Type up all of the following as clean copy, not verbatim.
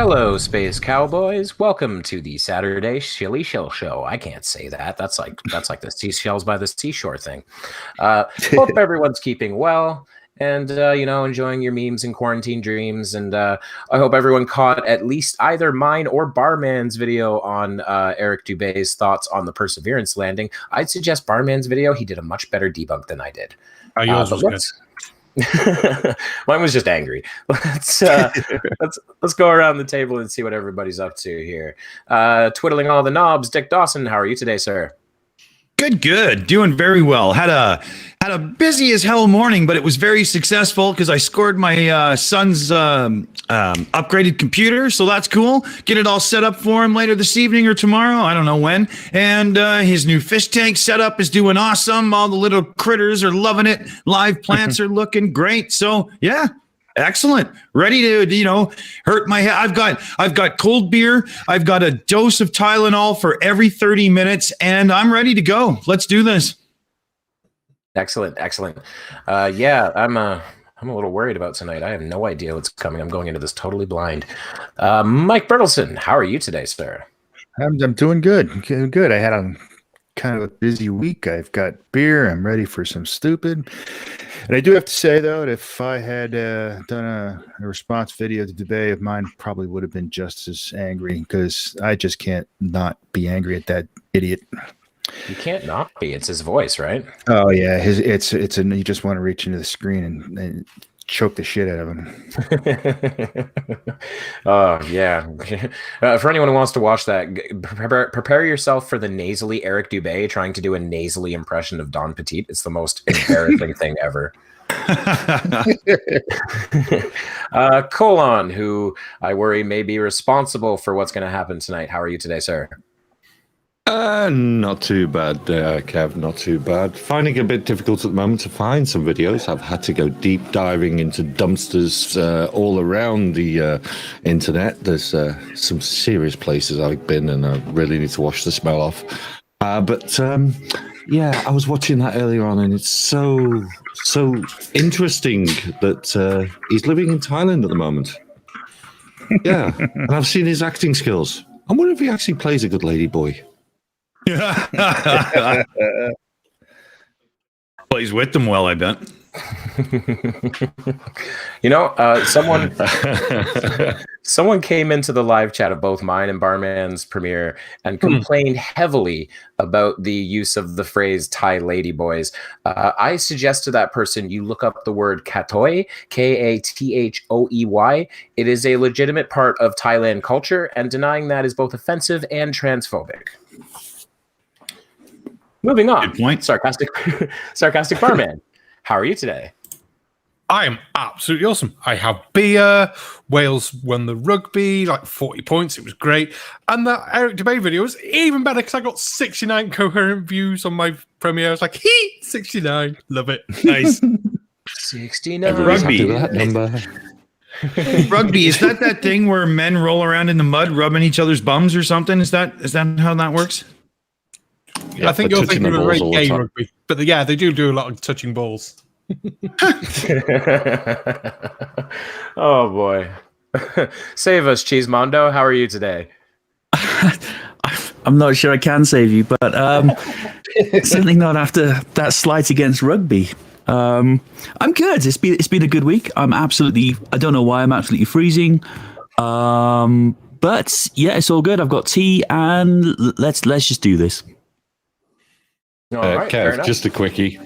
Hello, Space Cowboys. Welcome to the Saturday Shilly Shell Show. I can't say that. That's like the seashells by the seashore thing. Hope everyone's keeping well and enjoying your memes and quarantine dreams. And I hope everyone caught at least either mine or Barman's video on Eric Dubé's thoughts on the Perseverance landing. I'd suggest Barman's video. He did a much better debunk than I did. Yours was good. Mine was just angry. Let's go around the table and see what everybody's up to here. Twiddling all the knobs, Dick Dawson. How are you today, sir? Good. Doing very well. Had a busy as hell morning, but it was very successful because I scored my son's upgraded computer, so that's cool. Get it all set up for him later this evening or tomorrow. I don't know when. And his new fish tank setup is doing awesome. All the little critters are loving it. Live plants are looking great. So yeah. Excellent. Ready to, hurt my head. I've got cold beer. I've got a dose of Tylenol for every 30 minutes, and I'm ready to go. Let's do this. Excellent. Yeah, I'm a little worried about tonight. I have no idea what's coming. I'm going into this totally blind. Mike Bertelson, how are you today, sir? I'm doing good. Good. I had a kind of a busy week. I've got beer. I'm ready for some stupid. And I do have to say, though, that if I had done a response video to Dubé, mine probably would have been just as angry, because I just can't not be angry at that idiot. You can't not be. It's his voice, right? Oh, yeah. You just want to reach into the screen and choke the shit out of him. Oh, yeah. For anyone who wants to watch that, prepare yourself for the nasally Eric Dubé trying to do a nasally impression of Don Petit. It's the most embarrassing thing ever. Colon, who I worry may be responsible for what's going to happen tonight. How are you today, sir? Not too bad, Kev, not too bad. Finding it a bit difficult at the moment to find some videos. I've had to go deep diving into dumpsters all around the internet. There's some serious places I've been, and I really need to wash the smell off. Yeah, I was watching that earlier on, and it's so interesting that he's living in Thailand at the moment. Yeah, and I've seen his acting skills. I wonder if he actually plays a good lady boy. Well, he's with them well, I bet. Someone came into the live chat of both mine and Barman's premiere and complained heavily about the use of the phrase Thai lady boys. I suggest to that person you look up the word kathoey, Kathoey. It is a legitimate part of Thailand culture, and denying that is both offensive and transphobic. Moving on. Good point. Sarcastic Barman. How are you today? I am absolutely awesome. I have beer. Wales won the rugby, like 40 points. It was great. And that Eric Dubé video was even better because I got 69 coherent views on my premiere. I was like, 69. Love it. Nice. 69. Rugby. That number. Rugby, is that thing where men roll around in the mud rubbing each other's bums or something? Is that how that works? Yeah, I think you're thinking of a very gay rugby. But yeah, they do a lot of touching balls. Oh boy. Save us, Cheesemondo. How are you today? I'm not sure I can save you, but certainly not after that slight against rugby. I'm good. It's been a good week. I don't know why I'm absolutely freezing. But yeah, it's all good. I've got tea, and let's just do this. Right, Kev, just a quickie.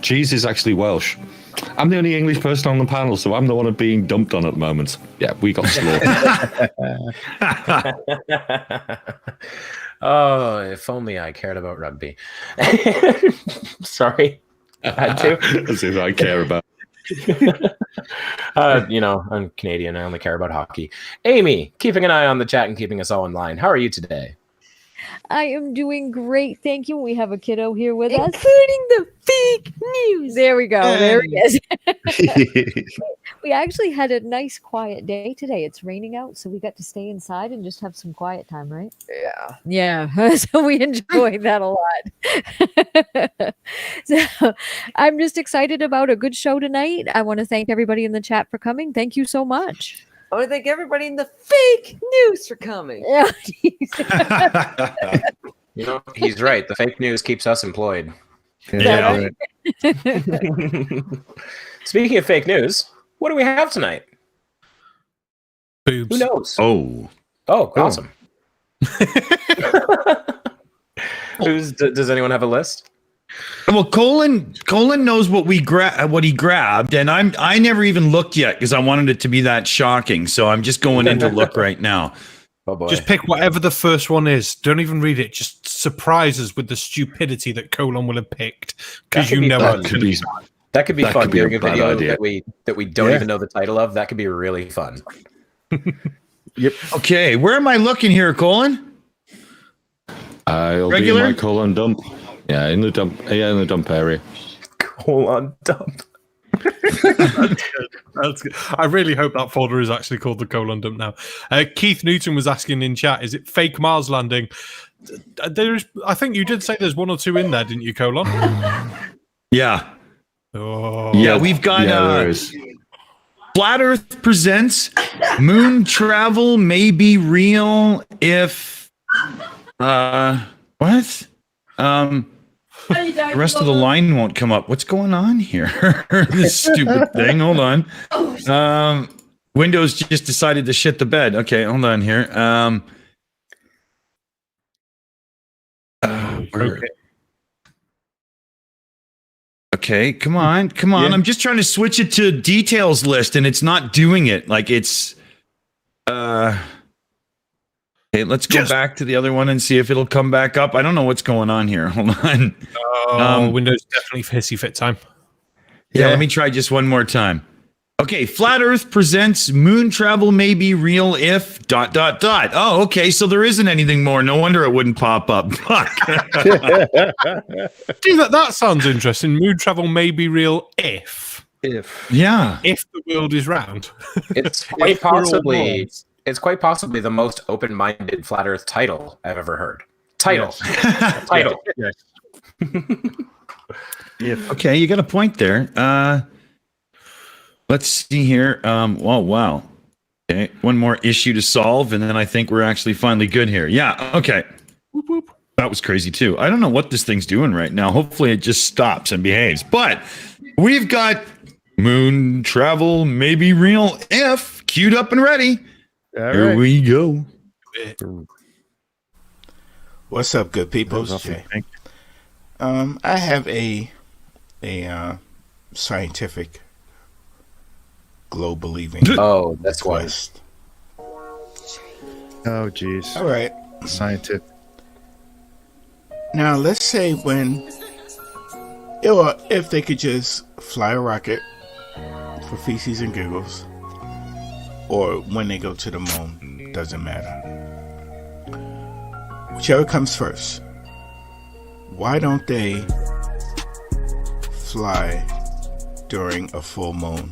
Cheese is actually Welsh. I'm the only English person on the panel, so I'm the one being dumped on at the moment. Yeah, we got slaughtered. Oh, if only I cared about rugby. Sorry. I had to. As if I care about. I'm Canadian. I only care about hockey. Aimee, keeping an eye on the chat and keeping us all in line. How are you today? I am doing great, thank you. We have a kiddo here with us, including the fake news. There we go. There he is. We actually had a nice quiet day today. It's raining out, so we got to stay inside and just have some quiet time, right? Yeah. So we enjoyed that a lot. So I'm just excited about a good show tonight. I want to thank everybody in the chat for coming. Thank you so much. I want to thank everybody in the fake news for coming. Yeah. You know, he's right. The fake news keeps us employed. Yeah. Speaking of fake news, what do we have tonight? Boobs. Who knows? Oh. Oh, awesome. Does anyone have a list? Well, Colin knows what he grabbed, and I never even looked yet because I wanted it to be that shocking. So I'm just going in to look right now. Oh boy. Just pick whatever the first one is. Don't even read it. Just surprise us with the stupidity that Colin will have picked, because you know fun. it's going to be. That could be That fun. could be a Doing a bad video idea. that we don't even know the title of. That could be really fun. Yep. Okay, where am I looking here, Colin? I'll Regular? be in my colon dump. Yeah, in the dump. Yeah, in the dump area. Colon dump. That's good. I really hope that folder is actually called the colon dump now. Keith Newton was asking in chat, is it fake Mars landing? I think you did say there's one or two in there, didn't you, Colon? Yeah. Oh. Yeah, we've got there is. Flat Earth presents moon travel may be real if what? The rest of the line won't come up. What's going on here? This stupid thing. Hold on. Windows just decided to shit the bed. Okay, hold on here. Okay, come on. Yeah. I'm just trying to switch it to details list, and it's not doing it. Like it's. Okay, let's go back to the other one and see if it'll come back up. I don't know what's going on here. Hold on. Windows definitely for hissy fit time. Yeah, let me try just one more time. Okay, Flat Earth presents moon travel may be real if ... Oh, okay, so there isn't anything more. No wonder it wouldn't pop up. Fuck. See, that sounds interesting. Moon travel may be real if Yeah. the world is round. It's quite possibly the most open-minded flat Earth title I've ever heard. Title. Yes. Okay, you got a point there. Let's see here. Oh, wow. Okay, one more issue to solve, and then I think we're actually finally good here. Yeah, okay. Whoop, whoop. That was crazy, too. I don't know what this thing's doing right now. Hopefully it just stops and behaves. But we've got moon travel may be real if queued up and ready. All Here right. we go. What's up, good people? It's Jay. I have a scientific globe believing Oh, that's why. quest. Oh, geez. All right. Scientific. Now, let's say if they could just fly a rocket for feces and giggles, or when they go to the moon, doesn't matter. Whichever comes first. Why don't they fly during a full moon?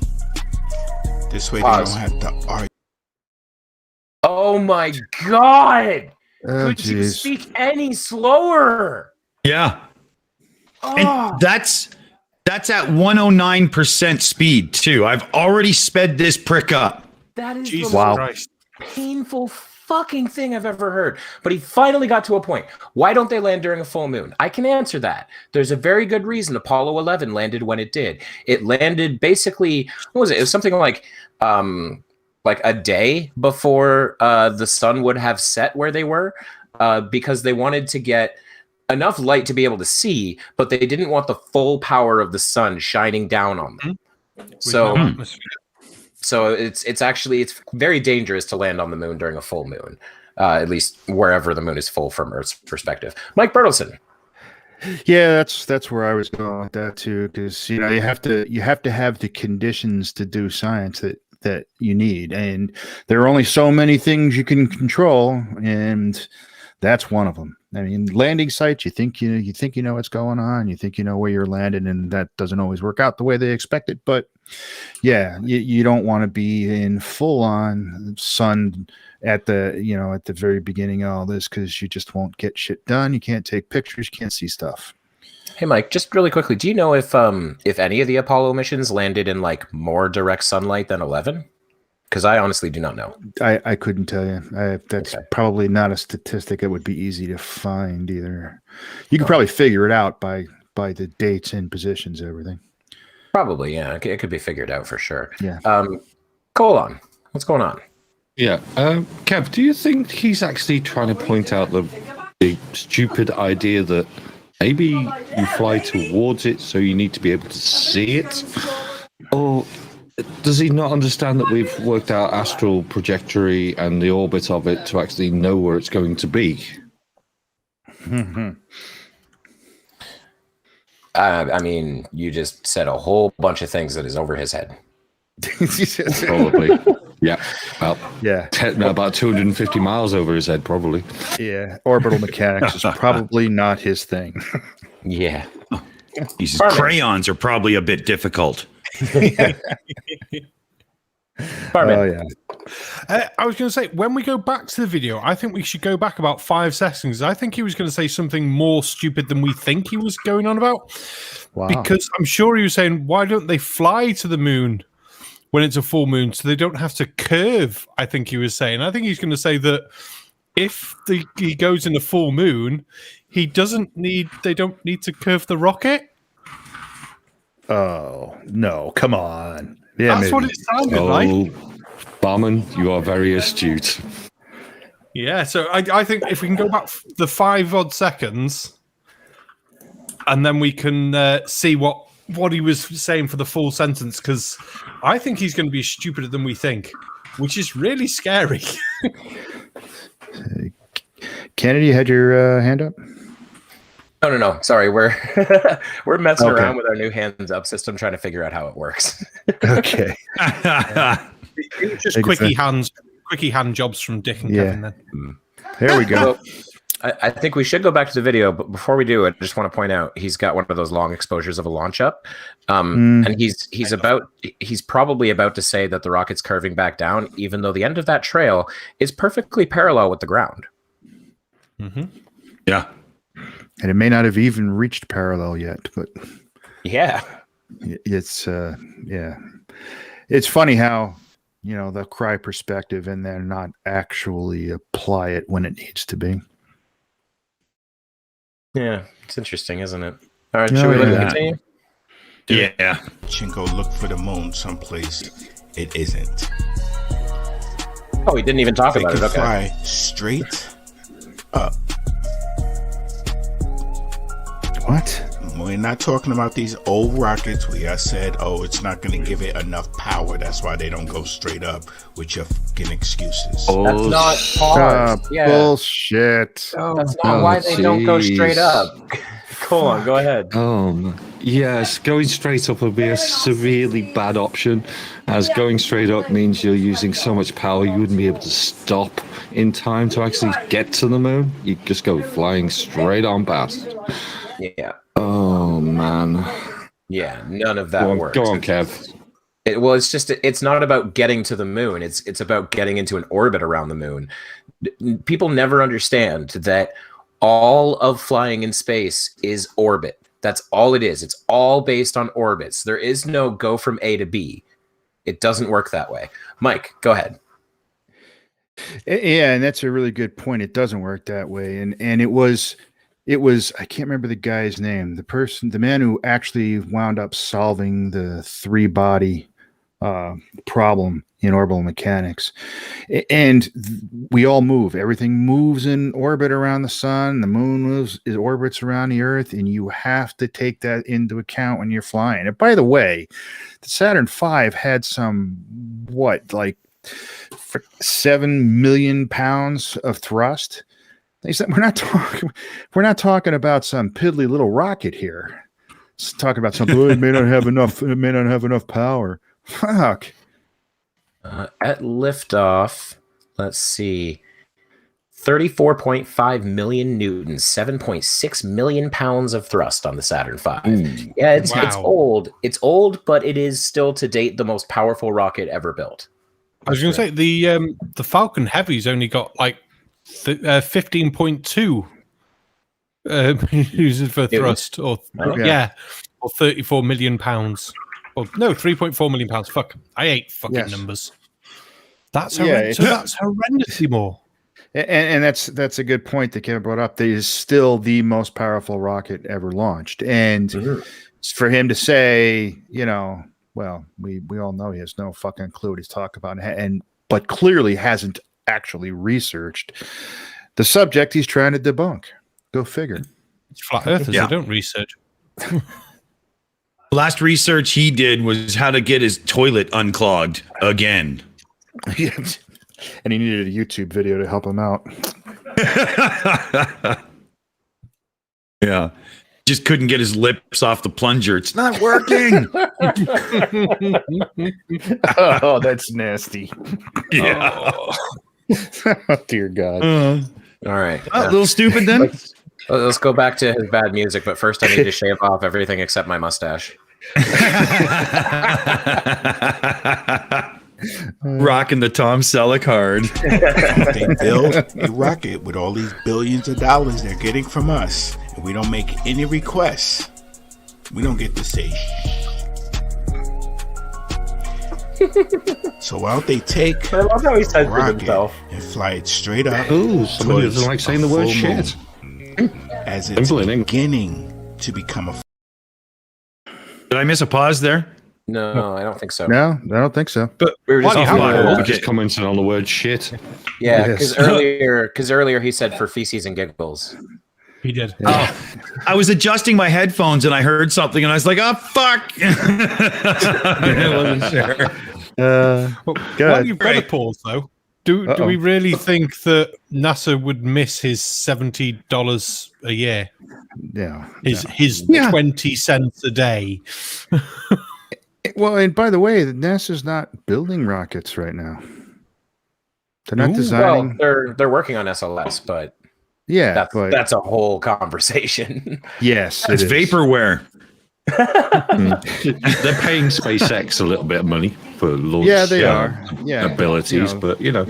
This way Pause. they don't have to argue. Oh my god! Oh, Could you geez. speak any slower? Yeah. Oh, And that's at 109% speed, too. I've already sped this prick up. that is Jesus the Wow. Christ. most painful fucking thing I've ever heard. But he finally got to a point. Why don't they land during a full moon? I can answer that. There's a very good reason Apollo 11 landed when it did. It landed basically, what was it? It was something like a day before the sun would have set where they were, because they wanted to get enough light to be able to see, but they didn't want the full power of the sun shining down on them. So, it's very dangerous to land on the moon during a full moon, at least wherever the moon is full from Earth's perspective. Mike Bertelson. Yeah, that's where I was going with that too, because you have to have the conditions to do science that you need, and there are only so many things you can control, and that's one of them. I mean, landing sites, you think you know what's going on, you think you know where you're landing, and that doesn't always work out the way they expect it. But yeah, you don't want to be in full on sun at the very beginning of all this, because you just won't get shit done. You can't take pictures, you can't see stuff. Hey, Mike, just really quickly, do you know if any of the Apollo missions landed in like more direct sunlight than 11? Because I honestly do not know. I couldn't tell you. That's probably not a statistic that would be easy to find either. You could probably figure it out by the dates and positions, everything. Probably, yeah. It could be figured out for sure. Yeah. Colon, what's going on? Yeah. Kev, do you think he's actually trying to point out the stupid idea that maybe you fly towards it, so you need to be able to see it? Or does he not understand that we've worked out astral trajectory and the orbit of it to actually know where it's going to be? I mean, you just said a whole bunch of things that is over his head. Probably. Yeah. Well, yeah. About 250 miles over his head, probably. Yeah. Orbital mechanics is probably not his thing. Yeah. Jesus, crayons are probably a bit difficult. Barman. Oh, yeah. I was going to say, when we go back to the video, I think we should go back about 5 seconds. I think he was going to say something more stupid than we think he was going on about. Wow. Because I'm sure he was saying, why don't they fly to the moon when it's a full moon so they don't have to curve? I think he was saying. I think he's going to say that if he goes in a full moon, they don't need to curve the rocket. Oh, no. Come on. Yeah, That's what it sounded like. Barman, you are very astute. Yeah, so I think if we can go back the 5 odd seconds, and then we can see what he was saying for the full sentence, because I think he's going to be stupider than we think, which is really scary. Kennedy, you had your hand up? No. Sorry, we're messing around with our new hands up system, trying to figure out how it works. Okay. Just quickie hand jobs from Dick and Kevin. Then there we go. So, I think we should go back to the video, but before we do it, I just want to point out he's got one of those long exposures of a launch up, and he's probably about to say that the rocket's curving back down, even though the end of that trail is perfectly parallel with the ground. Mm-hmm. Yeah. And it may not have even reached parallel yet, but yeah, it's it's funny how they'll cry perspective and then not actually apply it when it needs to be. Yeah, it's interesting, isn't it? All right, should we continue? Yeah. Chinko, look for the moon someplace it isn't. Oh, he didn't even talk They about it. can Okay. fly straight up. What? We're not talking about these old rockets where I said, it's not going to give it enough power. That's why they don't go straight up with your fucking excuses. That's not hard. Yeah. Bullshit. That's not why they don't go straight up. Go on, go ahead. Yes, going straight up would be a severely bad option, as going straight up means you're using so much power you wouldn't be able to stop in time to actually get to the moon. You just go flying straight on past. Yeah. Oh, man. Yeah, none of that works. Go on, Kev. It's not about getting to the moon. It's about getting into an orbit around the moon. People never understand that all of flying in space is orbit. That's all it is. It's all based on orbits. There is no go from A to B. It doesn't work that way. Mike, go ahead. Yeah, and that's a really good point. It doesn't work that way. And it was I can't remember the guy's name. The man who actually wound up solving the 3-body problem in orbital mechanics. And we all move. Everything moves in orbit around the sun. The moon orbits around the earth, and you have to take that into account when you're flying. And by the way, the Saturn V had some 7 million pounds of thrust. They said we're not talking about some piddly little rocket here. It's talking about something. It may not have enough power. Fuck. At liftoff, let's see, 34.5 million newtons, 7.6 million pounds of thrust on the Saturn V. Yeah, it's old. It's old, but it is still to date the most powerful rocket ever built. I was going to say the Falcon Heavy's only got 15.2 uses for thrust, or 34 million pounds. Or no, 3.4 million pounds. Fuck, I hate fucking numbers. That's that's horrendously more. And that's a good point that Kevin brought up. That is still the most powerful rocket ever launched, and for him to say, well, we all know he has no fucking clue what he's talking about, but clearly hasn't actually researched the subject he's trying to debunk. Go figure. It's flat earthers. They don't research. Last research he did was how to get his toilet unclogged again. And he needed a YouTube video to help him out. Yeah. Just couldn't get his lips off the plunger. It's not working. Oh, that's nasty. Yeah. Oh, dear God. All right. A little stupid then. Let's go back to his bad music, but first I need to shave off everything except my mustache. Rocking the Tom Selleck hard. They build a rocket with all these billions of dollars they're getting from us, and we don't make any requests. We don't get to say So why don't they take I love how he says a rocket himself and fly it straight up? Ooh, somebody towards doesn't like saying the a word full shit. moon, as it's beginning to become a. Did I miss a pause there? No, I don't think so. No, I don't think so. But we were just Just commenting on the word shit. Yeah, because earlier he said for feces and giggles. He did. Yeah. Oh, I was adjusting my headphones and I heard something and I was like, "Oh fuck!" I wasn't sure. Well, you've got a pause though. Do we really think that NASA would miss his $70 a year? Yeah, his 20 cents a day. Well, and by the way, NASA's not building rockets right now. They're not designing. Well, they're working on SLS, but that's a whole conversation. Yes, it's vaporware. They're paying SpaceX a little bit of money for launch. Yeah, they are. Yeah, abilities, but Yeah.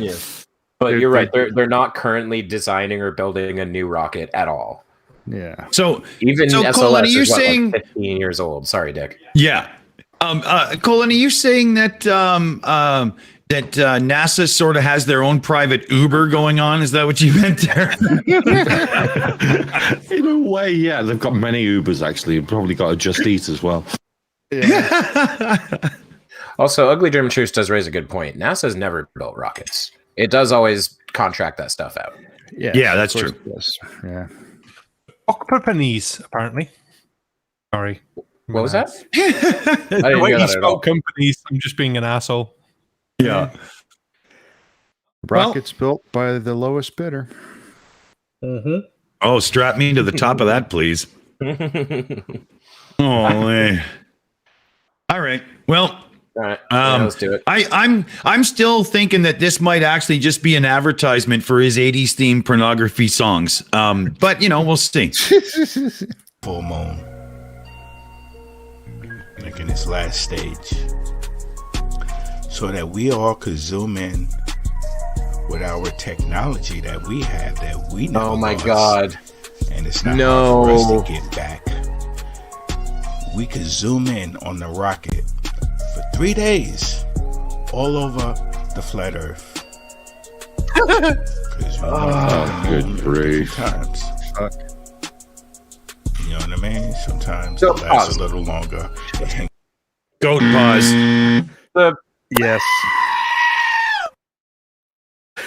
But you're right. They're not currently designing or building a new rocket at all. Yeah. So SLS Colin, are you is saying 15 years old? Sorry, Dick. Yeah. Colin, are you saying that that NASA sort of has their own private Uber going on? Is that what you meant there? In a way, yeah. They've got many Ubers, actually. They've probably got a Just Eat as well. Yeah. Also, Ugly German Truce does raise a good point. NASA's never built rockets. It does always contract that stuff out. Yeah, that's true. Yes. Yeah. Companies, apparently. Sorry. What was that? The way you spell companies, I'm just being an asshole. Yeah. Rockets built by the lowest bidder. Mm-hmm. Oh, strap me to the top of that, please. Oh, man. All right. Well, all right. Let's do it. I'm still thinking that this might actually just be an advertisement for his 80s themed pornography songs. But we'll see. Full moon. Like in its last stage. So that we all could zoom in with our technology that we have, that we know. Oh my God. And it's not hard for us to get back. We could zoom in on the rocket for 3 days all over the flat earth. Good grief. Times. You know what I mean? Sometimes So it lasts a little longer. Goat pause. Yes.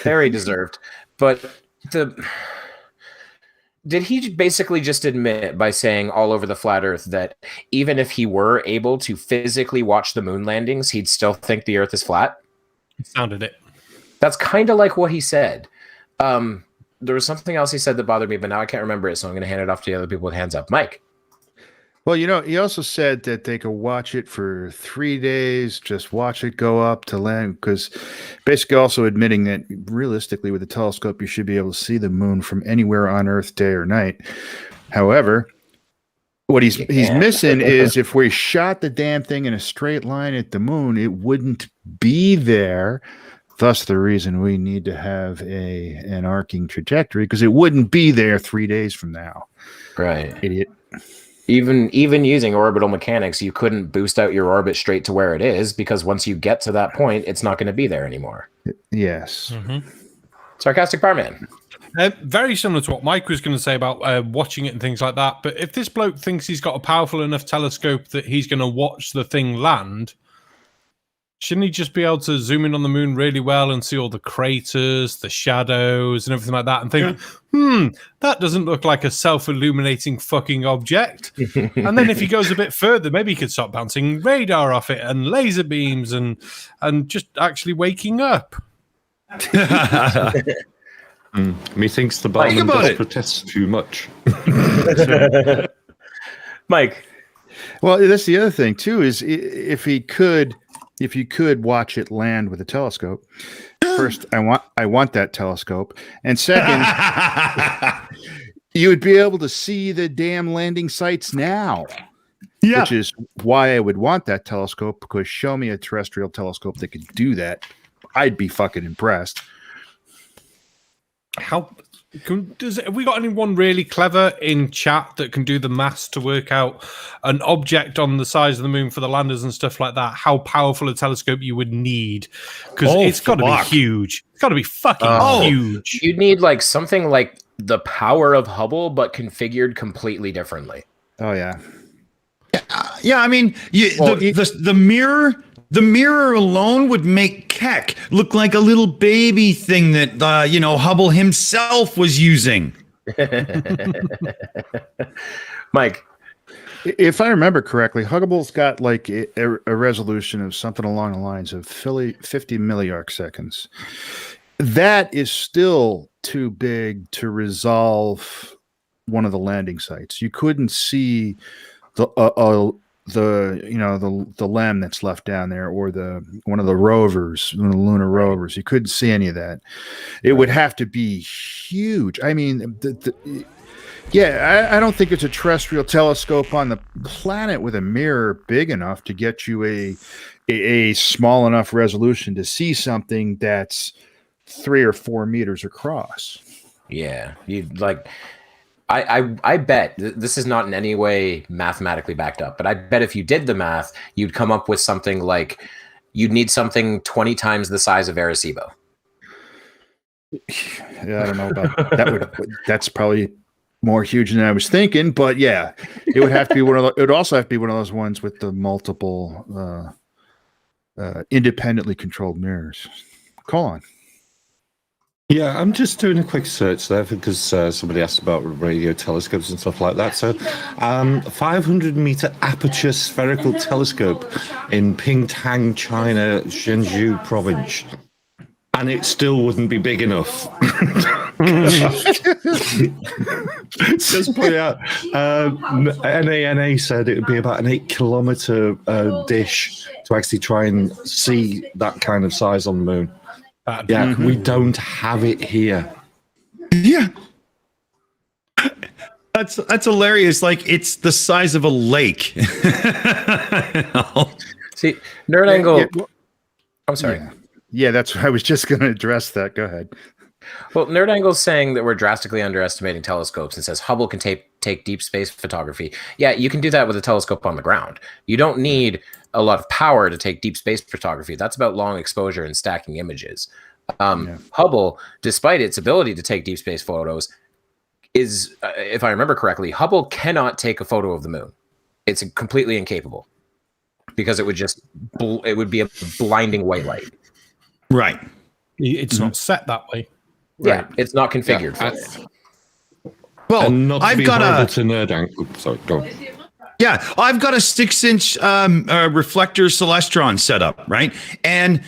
Very deserved. But did he basically just admit by saying all over the flat earth that even if he were able to physically watch the moon landings, he'd still think the earth is flat? Sounded it. That's kind of like what he said. There was something else he said that bothered me, but now I can't remember it, so I'm going to hand it off to the other people with hands up. Mike. Well, he also said that they could watch it for 3 days, just watch it go up to land, because basically also admitting that realistically with a telescope, you should be able to see the moon from anywhere on Earth, day or night. However, what he's missing is if we shot the damn thing in a straight line at the moon, it wouldn't be there. Thus, the reason we need to have an arcing trajectory, because it wouldn't be there 3 days from now. Right. Idiot. Even using orbital mechanics, you couldn't boost out your orbit straight to where it is, because once you get to that point, it's not going to be there anymore. Yes. Sarcastic Barman. Very similar to what Mike was going to say about watching it and things like that. But if this bloke thinks he's got a powerful enough telescope that he's going to watch the thing land, shouldn't he just be able to zoom in on the moon really well and see all the craters, the shadows, and everything like that, and think, that doesn't look like a self-illuminating fucking object. And then if he goes a bit further, maybe he could start bouncing radar off it and laser beams and just actually waking up. Methinks the barman does protest too much. Mike. Well, that's the other thing too, is if you could watch it land with a telescope. First, I want that telescope, and second, you would be able to see the damn landing sites now. Yeah, which is why I would want that telescope, because show me a terrestrial telescope that could do that, I'd be fucking impressed. Have we got anyone really clever in chat that can do the maths to work out an object on the size of the moon for the landers and stuff like that? How powerful a telescope you would need? Because it's got to be huge. It's got to be fucking huge. You'd need like something like the power of Hubble, but configured completely differently. Oh yeah, yeah. I mean, the mirror. The mirror alone would make Keck look like a little baby thing that, Hubble himself was using. Mike. If I remember correctly, Hubble's got like a resolution of something along the lines of 50 milliarc seconds. That is still too big to resolve one of the landing sites. You couldn't see the LEM that's left down there, or one of the rovers, one of the lunar rovers. You couldn't see any of that. It would have to be huge. I mean, I don't think it's a terrestrial telescope on the planet with a mirror big enough to get you a small enough resolution to see something that's 3 or 4 meters across. Yeah, you'd like. I bet this is not in any way mathematically backed up, but I bet if you did the math, you'd come up with something like you'd need something 20 times the size of Arecibo. Yeah, I don't know about that. That's probably more huge than I was thinking, but yeah, it would have to be one of it would also have to be one of those ones with the multiple independently controlled mirrors. Call on. Yeah, I'm just doing a quick search there because somebody asked about radio telescopes and stuff like that. So, 500-meter aperture spherical telescope in Pingtang, China, Zhengzhou province. And it still wouldn't be big enough. Just point out, NANA said it would be about an 8-kilometer dish to actually try and see that kind of size on the moon. We don't have it here. Yeah. That's hilarious. Like, it's the size of a lake. See, Nerd Angle. I'm sorry. Yeah, that's I was just going to address that. Go ahead. Well, Nerd Angle's saying that we're drastically underestimating telescopes and says Hubble can take deep space photography. Yeah, you can do that with a telescope on the ground. You don't need a lot of power to take deep space photography. That's about long exposure and stacking images. Hubble, despite its ability to take deep space photos, is, if I remember correctly, Hubble cannot take a photo of the moon. It's completely incapable because it would be a blinding white light. Right. It's not set that way. Right. It's not configured for it. Well, I've got to nerd angle. Sorry, go on. Yeah, I've got a 6-inch reflector Celestron set up, right? And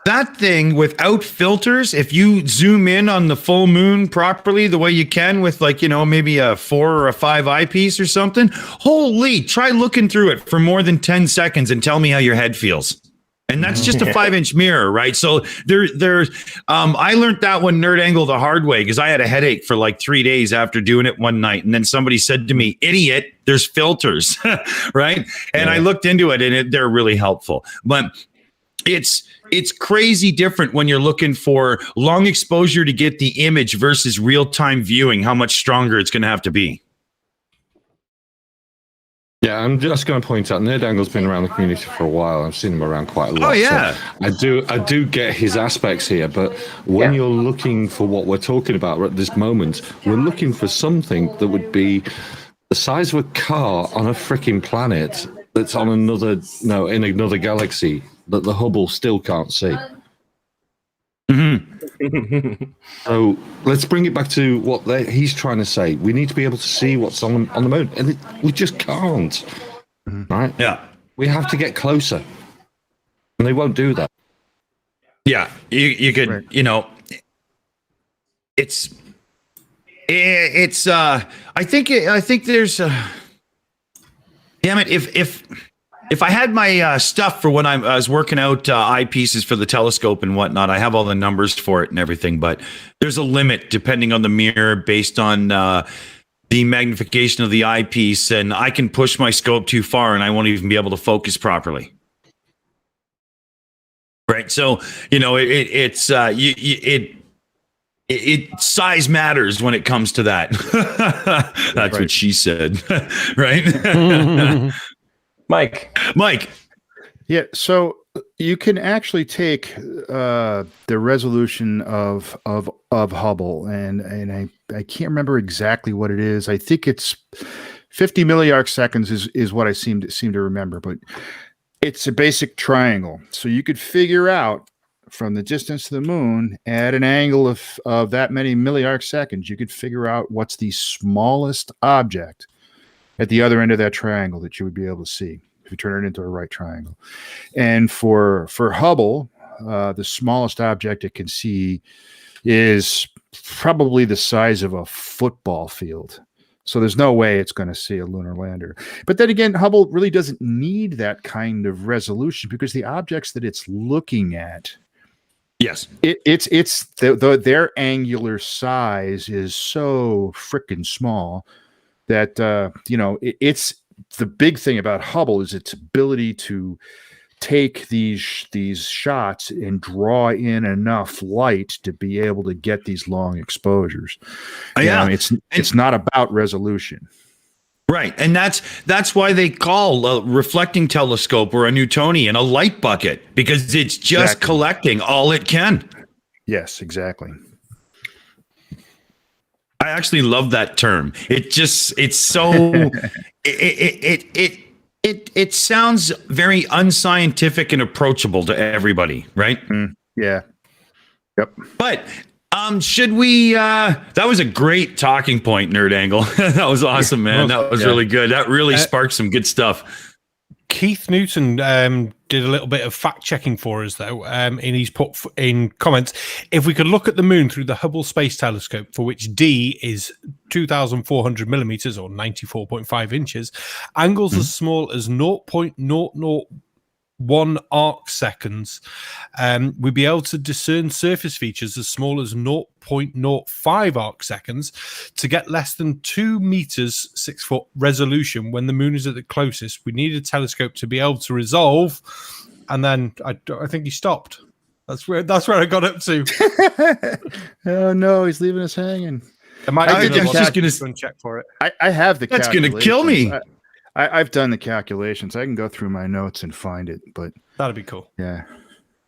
that thing without filters, if you zoom in on the full moon properly, the way you can with maybe a 4 or a 5 eyepiece or something, holy, try looking through it for more than 10 seconds and tell me how your head feels. And that's just a 5-inch mirror, right? So I learned that one Nerd Angle the hard way because I had a headache for like 3 days after doing it one night. And then somebody said to me, idiot, there's filters, right? And I looked into it and they're really helpful. But it's crazy different when you're looking for long exposure to get the image versus real-time viewing, how much stronger it's going to have to be. Yeah, I'm just going to point out, Nerd Angle's been around the community for a while. I've seen him around quite a lot. Oh, yeah. So I do get his aspects here, but when you're looking for what we're talking about at this moment, we're looking for something that would be the size of a car on a freaking planet that's on in another galaxy that the Hubble still can't see. So let's bring it back to what he's trying to say. We need to be able to see what's on the moon, and we just can't. Right? Yeah. We have to get closer, and they won't do that. Yeah, you could, Right. It's I think there's damn it, if I had my stuff for when I was working out eyepieces for the telescope and whatnot, I have all the numbers for it and everything, but there's a limit depending on the mirror based on the magnification of the eyepiece, and I can push my scope too far and I won't even be able to focus properly. Right. So, it size matters when it comes to that. That's right. what she said. Right. Mike. Yeah, so you can actually take the resolution of Hubble, and I can't remember exactly what it is. I think it's 50 milliarc seconds is what I seem to remember, but it's a basic triangle. So you could figure out from the distance to the moon at an angle of that many milliarc seconds, you could figure out what's the smallest object at the other end of that triangle that you would be able to see if you turn it into a right triangle. And for Hubble, the smallest object it can see is probably the size of a football field. So there's no way it's going to see a lunar lander. But then again, Hubble really doesn't need that kind of resolution because the objects that it's looking at, Yes, it's their angular size is so freaking small that it's the big thing about Hubble is its ability to take these shots and draw in enough light to be able to get these long exposures. It's not about resolution. right, and that's why they call a reflecting telescope or a Newtonian a light bucket, because it's just collecting all it can. Yes, exactly. I actually love that term. It's so it sounds very unscientific and approachable to everybody, right? Yeah. Yep. But should we that was a great talking point, Nerd Angle. That was awesome, man. That was really good. That really sparked some good stuff. Keith Newton did a little bit of fact checking for us, though, and he's put in comments, if we could look at the moon through the Hubble Space Telescope, for which D is 2,400 millimeters or 94.5 inches, angles as small as 0.001 arc seconds, we'd be able to discern surface features as small as 0.05 arc seconds to get less than 2 meters 6 foot resolution when the moon is at the closest. We need a telescope to be able to resolve, and then I think he stopped. That's where I got up to. Oh no, he's leaving us hanging. I was just gonna check for it. I have the That's gonna kill me. I've done the calculations. I can go through my notes and find it, but That'd be cool. yeah.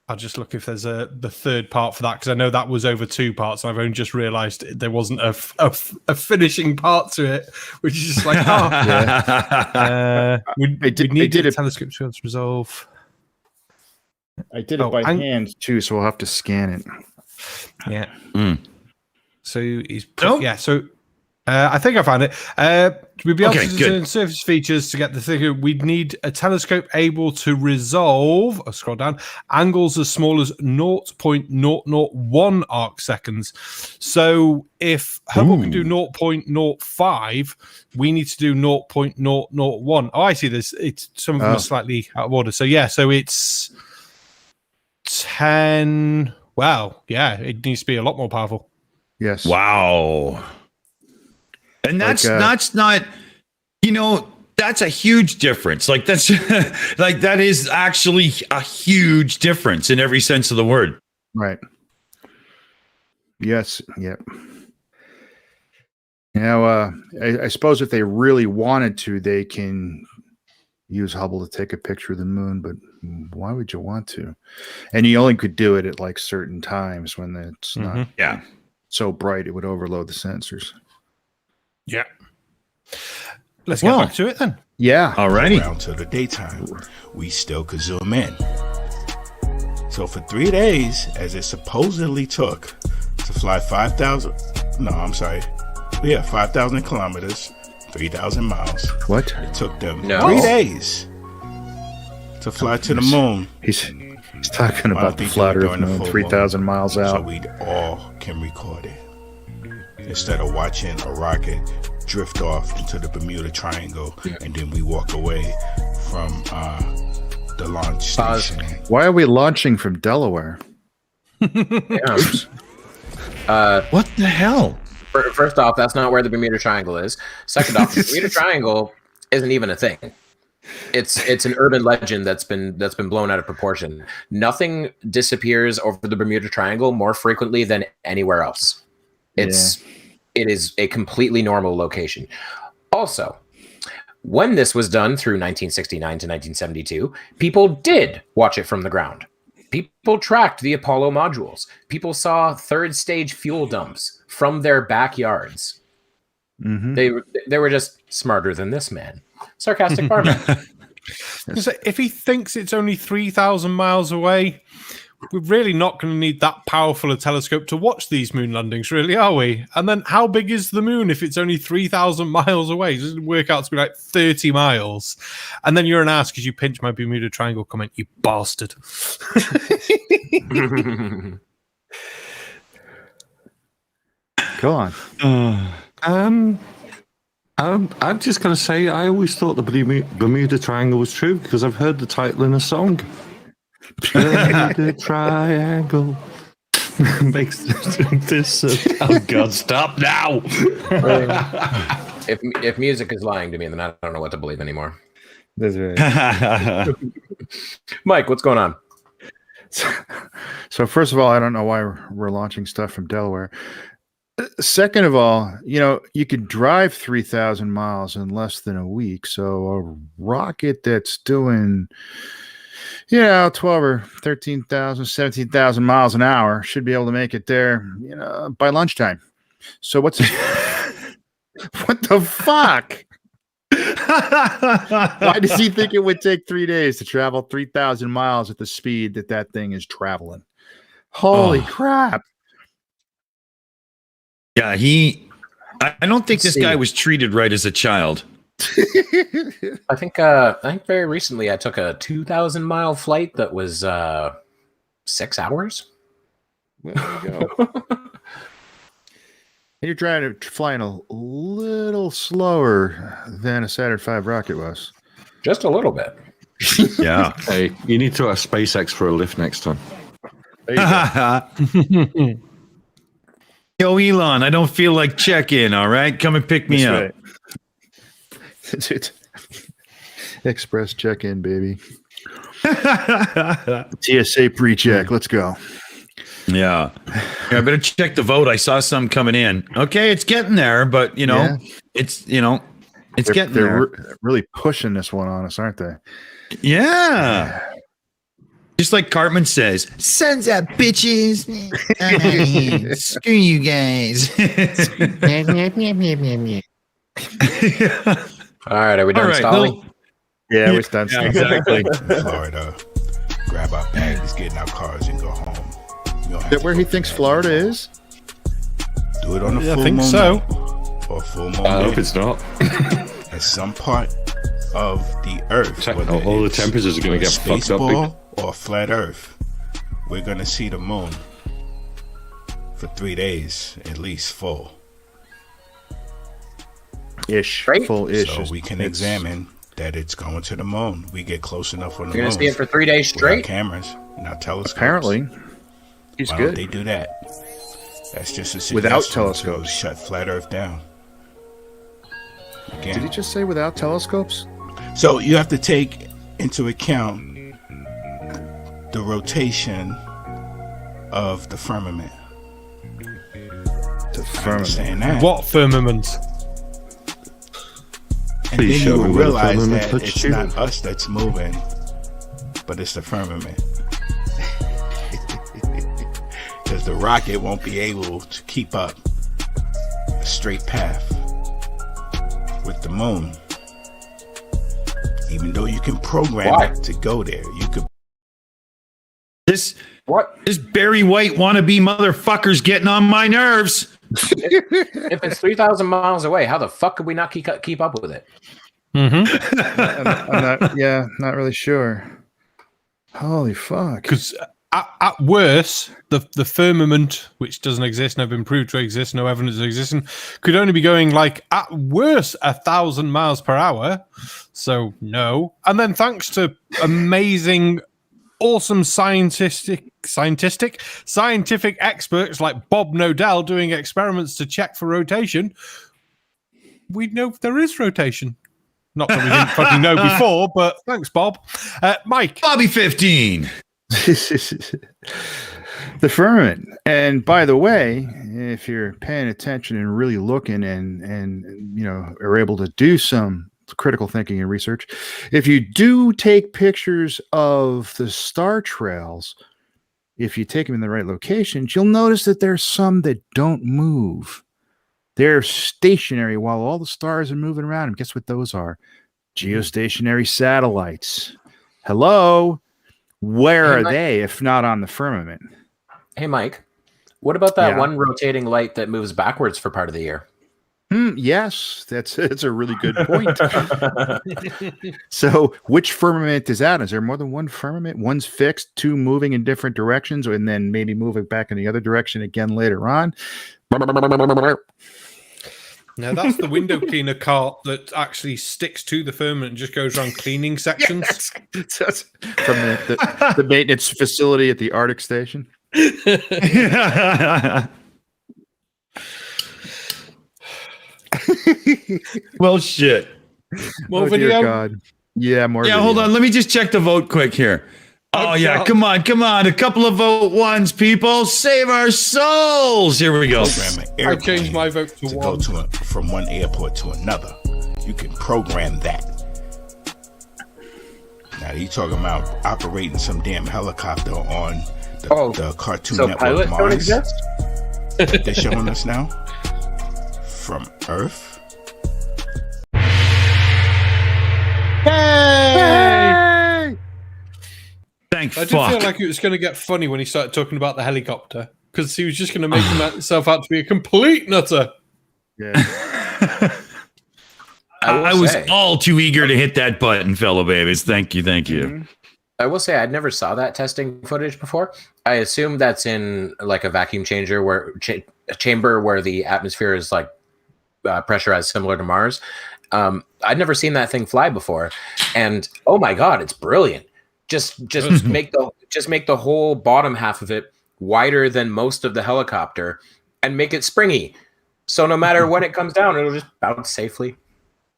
I'll just look if there's the third part for that, because I know that was over 2 parts. And I've only just realised there wasn't a finishing part to it, which is just like, we need a telescope to be able to resolve. I did it by hand too, so we'll have to scan it. Yeah. So he's So I think I found it. We'd be able to discern surface features to get the figure. We'd need a telescope able to resolve, I'll scroll down, angles as small as 0.001 arc seconds. So if Hubble can do 0.05, we need to do 0.001. Oh, I see this. It's some of them are slightly out of order. So yeah, so it's 10. Wow. Yeah, it needs to be a lot more powerful. Yes. Wow. And that's not, that's a huge difference. Like that's like that is actually a huge difference in every sense of the word. Right. Yes. Yep. I suppose if they really wanted to, they can use Hubble to take a picture of the moon, but why would you want to? And you only could do it at like certain times when it's not so bright it would overload the sensors. Yeah. Let's get back to it then. Yeah. Alrighty. Around till the daytime, we still could zoom in. So for 3 days, as it supposedly took to fly 5,000 kilometers, 3,000 miles. What? It took them 3 No. days to fly to the moon. He's talking about the flat Earth moon 3,000 miles So out. we all can record it. Instead of watching a rocket drift off into the Bermuda Triangle and then we walk away from the launch station. Why are we launching from Delaware? What the hell? First off, that's not where the Bermuda Triangle is. Second off, the Bermuda Triangle isn't even a thing. It's an urban legend that's been blown out of proportion. Nothing disappears over the Bermuda Triangle more frequently than anywhere else. It is a completely normal location. Also, when this was done through 1969 to 1972, people did watch it from the ground. People tracked the Apollo modules. People saw third stage fuel dumps from their backyards. Mm-hmm. They were just smarter than this man. Sarcastic Barman. So if he thinks it's only 3,000 miles away, we're really not going to need that powerful a telescope to watch these moon landings, really, are we? And then how big is the moon if it's only 3,000 miles away? Does it work out to be like 30 miles? And then you're an ass because you pinched my Bermuda Triangle comment, you bastard. Go on. I'm just going to say I always thought the Bermuda Triangle was true because I've heard the title in a song. Bermuda Triangle makes this. Oh God! Stop now. If music is lying to me, then I don't know what to believe anymore. That's right. Mike, what's going on? So first of all, I don't know why we're launching stuff from Delaware. Second of all, you could drive 3,000 miles in less than a week. So a rocket that's doing, 12 or 13,000, 17,000 miles an hour should be able to make it there, by lunchtime. So what the fuck? Why does he think it would take 3 days to travel 3,000 miles at the speed that thing is traveling? Holy crap. Yeah, I don't think this guy was treated right as a child. I think very recently I took a 2,000-mile flight that was 6 hours. There you go. And you're trying to flying a little slower than a Saturn V rocket was. Just a little bit. Yeah. Hey, you need to ask SpaceX for a lift next time. Yo, Elon, I don't feel like check-in, all right? Come and pick me up. Right. Express check-in, baby. TSA pre-check. Let's go. Yeah, I better check the vote. I saw some coming in. Okay, it's getting there, but it's getting there. They're really pushing this one on us, aren't they? Yeah. Just like Cartman says, "Sons up, bitches." Screw you guys. All right, are we done stalling? Yeah, we're done. Yeah, exactly. Florida, grab our bags, get in our cars, and go home. Is that where he thinks Florida is? Do it on a full I think moon so. night or full moon I hope day. it's not. At some part of the Earth, All the temperatures are going to get fucked up. Baseball or flat Earth, we're going to see the moon for 3 days, at least full. Ish. Right? Full-ish. So we can examine that it's going to the moon. We get close enough on the You're moon. gonna see it for 3 days with our straight. cameras and our telescopes. Apparently, he's Why good. don't they do that? That's just a suggestion Without to telescopes. shut flat Earth down. Again. Did he just say without telescopes? So you have to take into account the rotation of the firmament. The I understand that. What firmament? Please Then show you me will where the realize firmament that touched it's you. not us that's moving, but it's the firmament. Because the rocket won't be able to keep up a straight path with the moon. Even though you can program it to go there, you could. This Barry White wannabe motherfucker's getting on my nerves. If it's 3,000 miles away, how the fuck could we not keep up with it? I'm not really sure. Holy fuck. Because at worst, the firmament, which doesn't exist, never been proved to exist, no evidence of existing, could only be going like at worst 1,000 miles per hour. So no. And then thanks to amazing, awesome scientific experts like Bob Nodell doing experiments to check for rotation, we know there is rotation. Not that we didn't fucking know before, but thanks, Bob. Mike. Bobby 15. The firmament. And by the way, if you're paying attention and really looking and are able to do some critical thinking and research, if you do take pictures of the star trails, if you take them in the right locations, you'll notice that there's some that don't move. They're stationary while all the stars are moving around. And guess what those are? Geostationary satellites. Hello? Where are they if not on the firmament? Hey, Mike, what about that one rotating light that moves backwards for part of the year? Yes, that's a really good point. So which firmament is that? Is there more than one firmament? One's fixed, two moving in different directions, and then maybe moving back in the other direction again later on. Now that's the window cleaner cart that actually sticks to the firmament and just goes around cleaning sections. Yes. From the maintenance facility at the Arctic station. Well, shit. More video? Dear God. Yeah, more video. Hold on. Let me just check the vote quick here. Oh, yeah. Come on. A couple of vote ones, people. Save our souls. Here we go. I changed my vote to one. Go from one airport to another. You can program that. Now, you talking about operating some damn helicopter on the Cartoon Network pilots Mars. don't exist? They're showing us now from Earth. Hey! Thank I did fuck. feel like it was going to get funny when he started talking about the helicopter, because he was just going to make himself out to be a complete nutter. Yeah. I was all too eager to hit that button, fellow babies. Thank you. Mm-hmm. I will say I never saw that testing footage before. I assume that's in like a vacuum changer where a chamber where the atmosphere is like pressurized, similar to Mars. I'd never seen that thing fly before, and oh my god, it's brilliant. Just make the whole bottom half of it wider than most of the helicopter, and make it springy. So no matter when it comes down, it'll just bounce safely.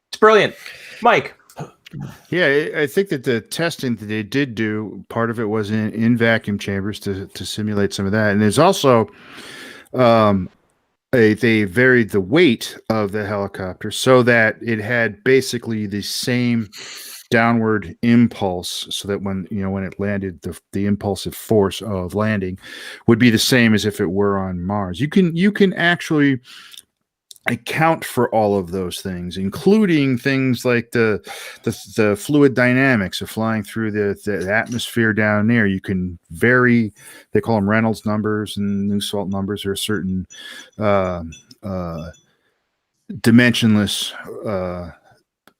It's brilliant, Mike. Yeah, I think that the testing that they did do, part of it was in vacuum chambers to simulate some of that. And there's also they varied the weight of the helicopter so that it had basically the same downward impulse, so that when it landed, the impulsive force of landing would be the same as if it were on Mars. You can actually account for all of those things, including things like the fluid dynamics of flying through the atmosphere down there. You can vary, they call them Reynolds numbers and Nusselt numbers, or certain dimensionless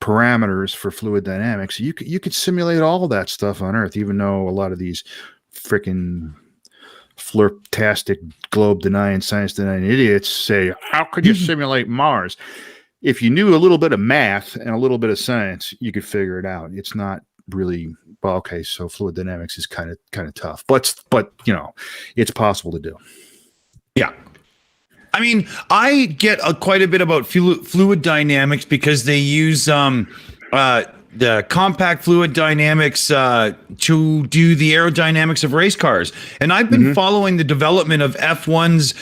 parameters for fluid dynamics. You could simulate all of that stuff on Earth, even though a lot of these freaking flirtastic, globe denying, science denying idiots say, how could you simulate Mars? If you knew a little bit of math and a little bit of science, you could figure it out. It's not really, well, okay, so fluid dynamics is kind of tough, but it's possible to do. Yeah. I mean, I get quite a bit about fluid dynamics because they use the compact fluid dynamics to do the aerodynamics of race cars. And I've been following the development of F1's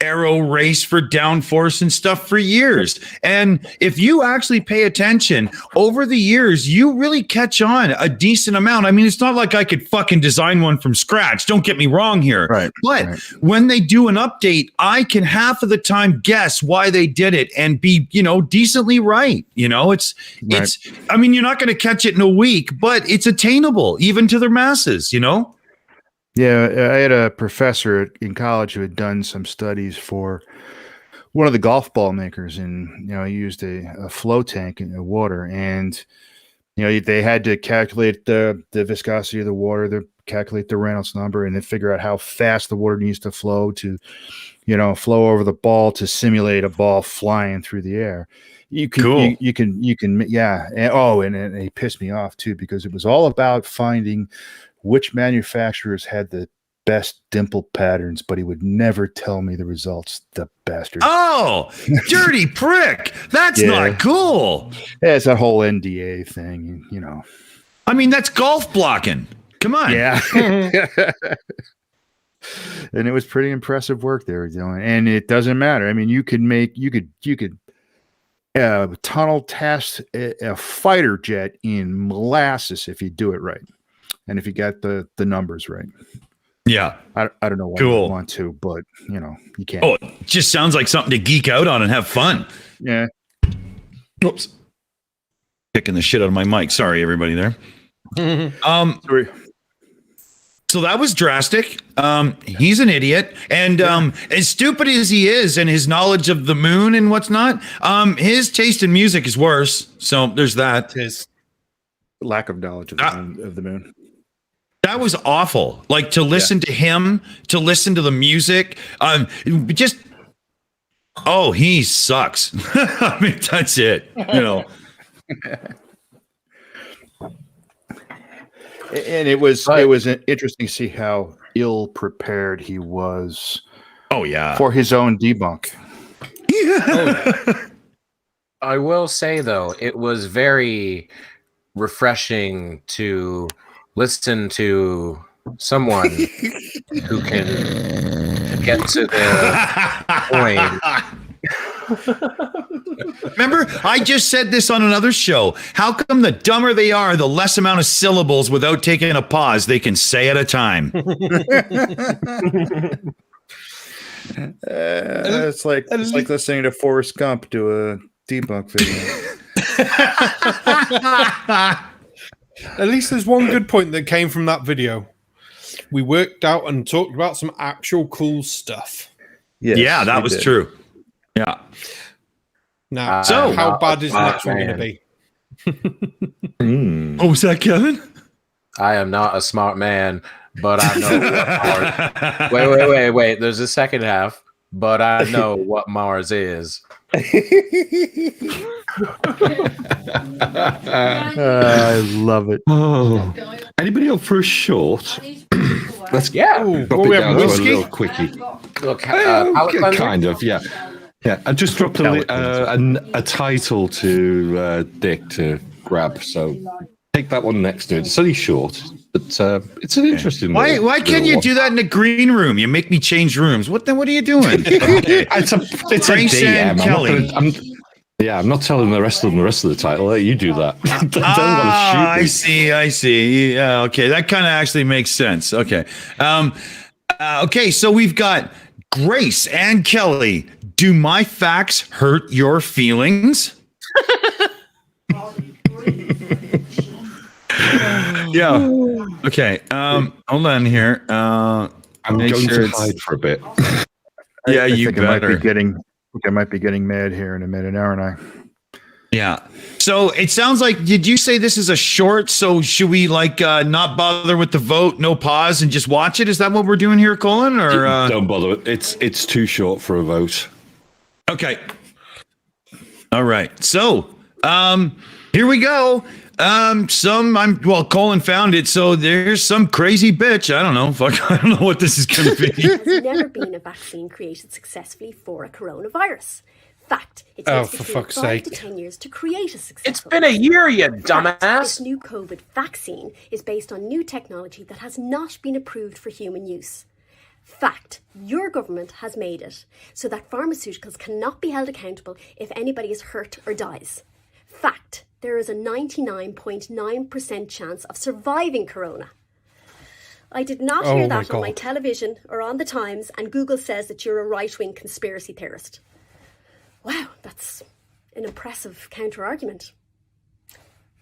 aero race for downforce and stuff for years. And if you actually pay attention over the years, you really catch on a decent amount. I mean, it's not like I could fucking design one from scratch. Don't get me wrong here. Right. But when they do an update, I can half of the time guess why they did it and be, decently right. It's I mean, you're not going to catch it in a week, but it's attainable even to their masses, Yeah, I had a professor in college who had done some studies for one of the golf ball makers, and he used a flow tank in the water, and they had to calculate the viscosity of the water, calculate the Reynolds number, and then figure out how fast the water needs to flow to flow over the ball to simulate a ball flying through the air. You can, yeah. And he pissed me off too, because it was all about finding which manufacturers had the best dimple patterns, but he would never tell me the results. The bastard. Oh, dirty prick. That's not cool. Yeah, it's that whole NDA thing, I mean, that's golf blocking. Come on. Yeah. And it was pretty impressive work they were doing. And it doesn't matter. I mean, you could tunnel test a fighter jet in molasses if you do it right, and if you got the numbers right. Yeah, I don't know why you want to, but you can't. Oh, it just sounds like something to geek out on and have fun. Yeah. Oops, picking the shit out of my mic. Sorry, everybody there. Sorry. So that was drastic. He's an idiot. And as stupid as he is and his knowledge of the moon and what's not, his taste in music is worse. So there's that. His lack of knowledge of the moon. That was awful. Like, to listen to him, to listen to the music, he sucks. I mean, that's it. And it was interesting to see how ill prepared he was. Oh yeah, for his own debunk. Yeah. I will say though, it was very refreshing to listen to someone who can get to the point. Remember, I just said this on another show. How come the dumber they are, the less amount of syllables without taking a pause they can say at a time? It's like listening to Forrest Gump do a debunk video. At least there's one good point that came from that video. We worked out and talked about some actual cool stuff. Yes, yeah, that was true. Yeah. Now, so how bad is the next one going to be? What was that, Kevin? I am not a smart man, but I know what Mars. Wait. There's a second half, but I know what Mars is. I love it. Oh, anybody up for a short? Let's drop it down to a little quickie. Look, kind of, yeah. Yeah, I just dropped a title to Dick to grab, so take that one next to it. It's only short, but it's an interesting. Why can't you do that in the green room? You make me change rooms. What are you doing? It's a DM. I'm not telling the rest of the title. Let you do that. I see. Yeah, okay, that kind of actually makes sense. Okay, okay, so we've got Grace and Kelly. Do my facts hurt your feelings? Yeah. Okay. Hold on here. I'm going to hide for a bit. Yeah, I think I might be getting mad here in a minute, aren't I? Yeah. So it sounds like, did you say this is a short? So should we not bother with the vote, no pause, and just watch it? Is that what we're doing here, Colin? Or don't bother. It's too short for a vote. Okay. All right. So here we go. Colin found it, so there's some crazy bitch. I don't know. I don't know what this is going to be. There's never been a vaccine created successfully for a coronavirus. Fact. It Oh, takes for between fuck's 5 to sake. 10 years to create a successful It's been a year, you Fact, dumbass. this new COVID vaccine is based on new technology that has not been approved for human use. Fact, your government has made it so that pharmaceuticals cannot be held accountable if anybody is hurt or dies. Fact, there is a 99.9% chance of surviving corona. I did not Oh hear my that on my God. television or on the Times, and Google says that you're a right-wing conspiracy theorist. Wow, that's an impressive counter-argument.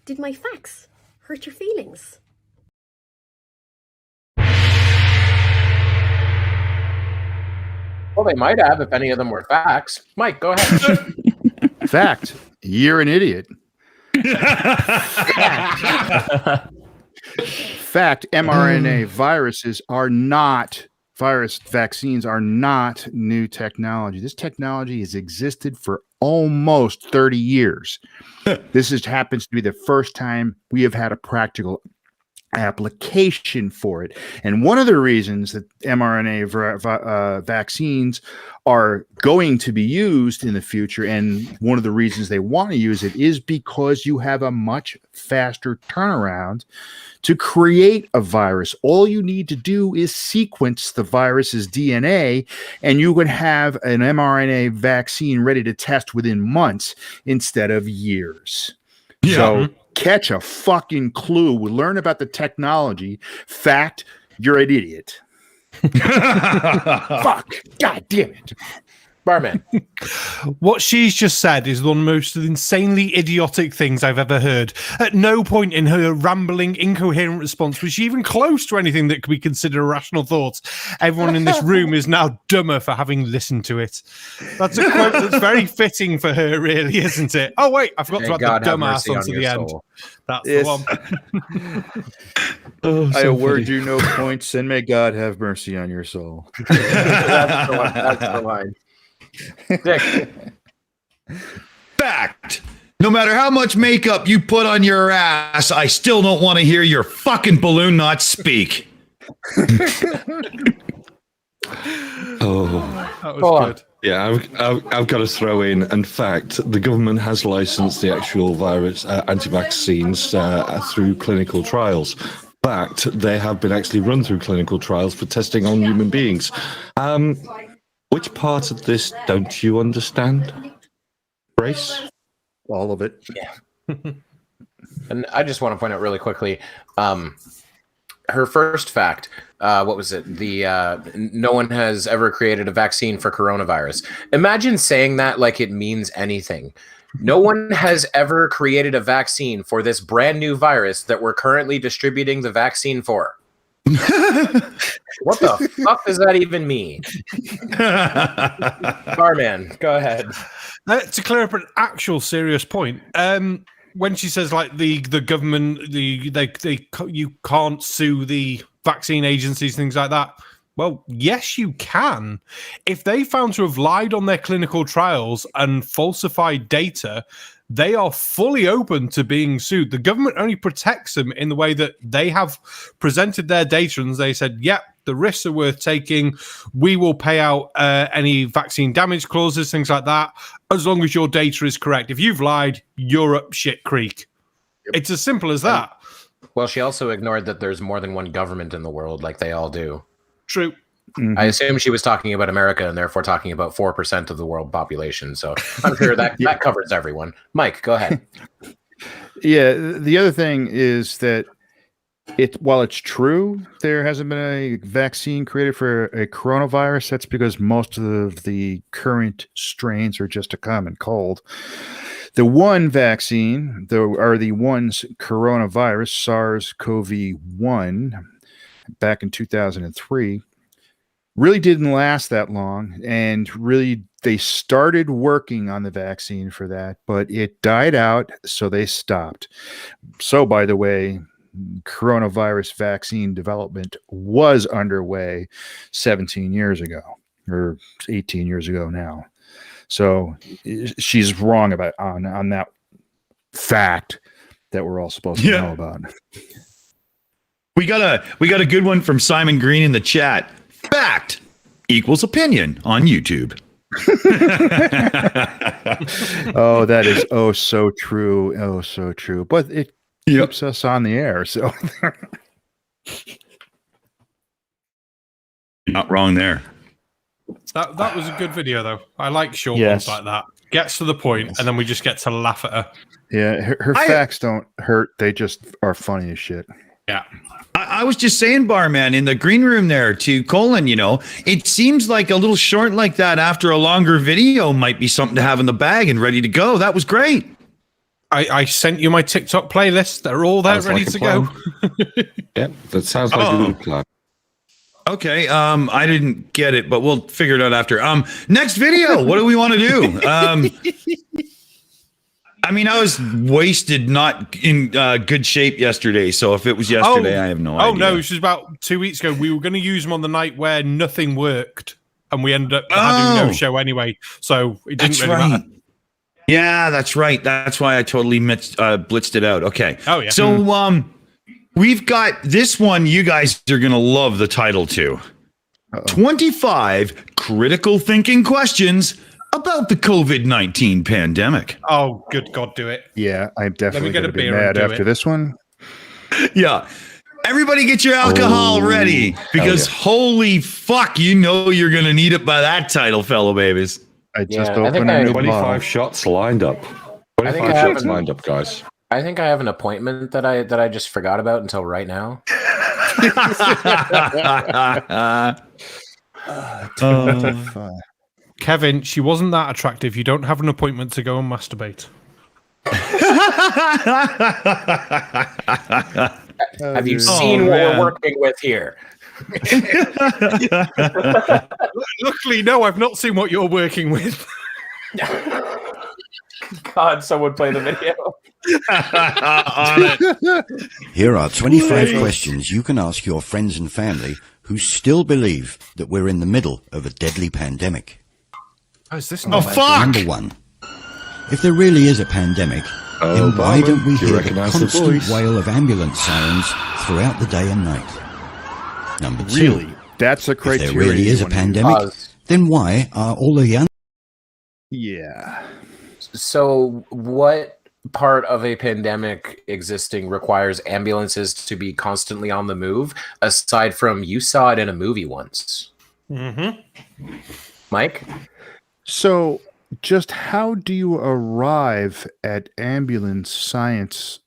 Did my facts hurt your feelings? Well, they might have if any of them were facts. Mike, go ahead. Fact, you're an idiot. Fact, mRNA vaccines are not new technology. This technology has existed for almost 30 years. Happens to be the first time we have had a practical application for it. And one of the reasons that mRNA vaccines are going to be used in the future, and one of the reasons they want to use it, is because you have a much faster turnaround to create a virus. All you need to do is sequence the virus's DNA, and you can have an mRNA vaccine ready to test within months instead of years. Yeah. So catch a fucking clue. Learn about the technology. Fact, you're an idiot. Fuck. God damn it. Barman. What she's just said is one of the most insanely idiotic things I've ever heard. At no point in her rambling, incoherent response was she even close to anything that could be considered a rational thought. Everyone in this room is now dumber for having listened to it. That's a quote that's very fitting for her, really, isn't it? Oh, wait, I forgot to add the dumbass onto the end. That's Yes. the Oh, one. I award you no points, and may God have mercy on your soul. That's the one. That's the line. Dick. Fact. No matter how much makeup you put on your ass, I still don't want to hear your fucking balloon not speak. Oh, That was Hold on. good. yeah, I've got to throw in fact, the government has licensed the actual virus anti-vaccines through clinical trials. Fact, they have been actually run through clinical trials for testing on human beings. Which part of this don't you understand, Grace? All of it. And I just want to point out really quickly, her first fact, what was it? No one has ever created a vaccine for coronavirus. Imagine saying that like it means anything. No one has ever created a vaccine for this brand new virus that we're currently distributing the vaccine for. What the fuck does that even mean? Barman, go ahead. To clear up an actual serious point, when she says like the government, you can't sue the vaccine agencies, things like that. Well, yes, you can. If they found to have lied on their clinical trials and falsified data, they are fully open to being sued. The government only protects them in the way that they have presented their data and they said, yeah, the risks are worth taking. We will pay out any vaccine damage clauses, things like that, as long as your data is correct. If you've lied, you're up shit creek. Yep. It's as simple as that. Well, she also ignored that there's more than one government in the world, like they all do. True. Mm-hmm. I assume she was talking about America and therefore talking about 4% of the world population. So I'm sure that covers everyone. Mike, go ahead. Yeah, the other thing is that while it's true there hasn't been a vaccine created for a coronavirus, that's because most of the current strains are just a common cold. The one vaccine, the ones coronavirus, SARS-CoV-1, back in 2003, really didn't last that long, and really they started working on the vaccine for that, but it died out, so they stopped. So, by the way, coronavirus vaccine development was underway 17 years ago, or 18 years ago now. So she's wrong about on that fact that we're all supposed to know about. We got a good one from Simon Green in the chat. Fact equals opinion on YouTube. Oh, that is so true. Oh, so true. But it keeps us on the air, so not wrong there. That was a good video, though. I like short ones like that. Gets to the point, and then we just get to laugh at her. Yeah, her facts don't hurt. They just are funny as shit. Yeah. I was just saying, Barman, in the green room there to Colin, it seems like a little short like that after a longer video might be something to have in the bag and ready to go. That was great. I sent you my TikTok playlist. They're all there ready to go. Yeah, that sounds like a good plan. Okay, I didn't get it, but we'll figure it out after. Next video, what do we want to do? I mean, I was wasted, not in good shape yesterday, so if it was yesterday, I have no idea. Oh, no, it was about 2 weeks ago. We were going to use them on the night where nothing worked, and we ended up having no show anyway, so it didn't really matter. Yeah, that's right. That's why I totally blitzed it out. Okay. Oh, yeah. So, we've got this one. You guys are going to love the title, too. 25 critical thinking questions about the COVID-19 pandemic. Oh, good God, do it. Yeah, I'm definitely going to be beer mad and do after it. this one. Yeah. Everybody get your alcohol ready, because holy fuck, you're going to need it by that title, fellow babies. I just opened a new 25 shots lined up. 25 shots lined up, guys. I think I have an appointment that I just forgot about until right now. Kevin, she wasn't that attractive. You don't have an appointment to go and masturbate. Have you seen what we're working with here? Luckily, no, I've not seen what you're working with. God, someone play the video. Here are 25 questions you can ask your friends and family who still believe that we're in the middle of a deadly pandemic. Oh, is this fuck! Number 1. If there really is a pandemic, then why don't we hear the constant wail of ambulance sirens throughout the day and night? Number 2. Really? That's a criteria. If there really is a pandemic, then why are all the Yeah. So what part of a pandemic existing requires ambulances to be constantly on the move, aside from you saw it in a movie once? Mm-hmm. Mike? So just how do you arrive at ambulance sirens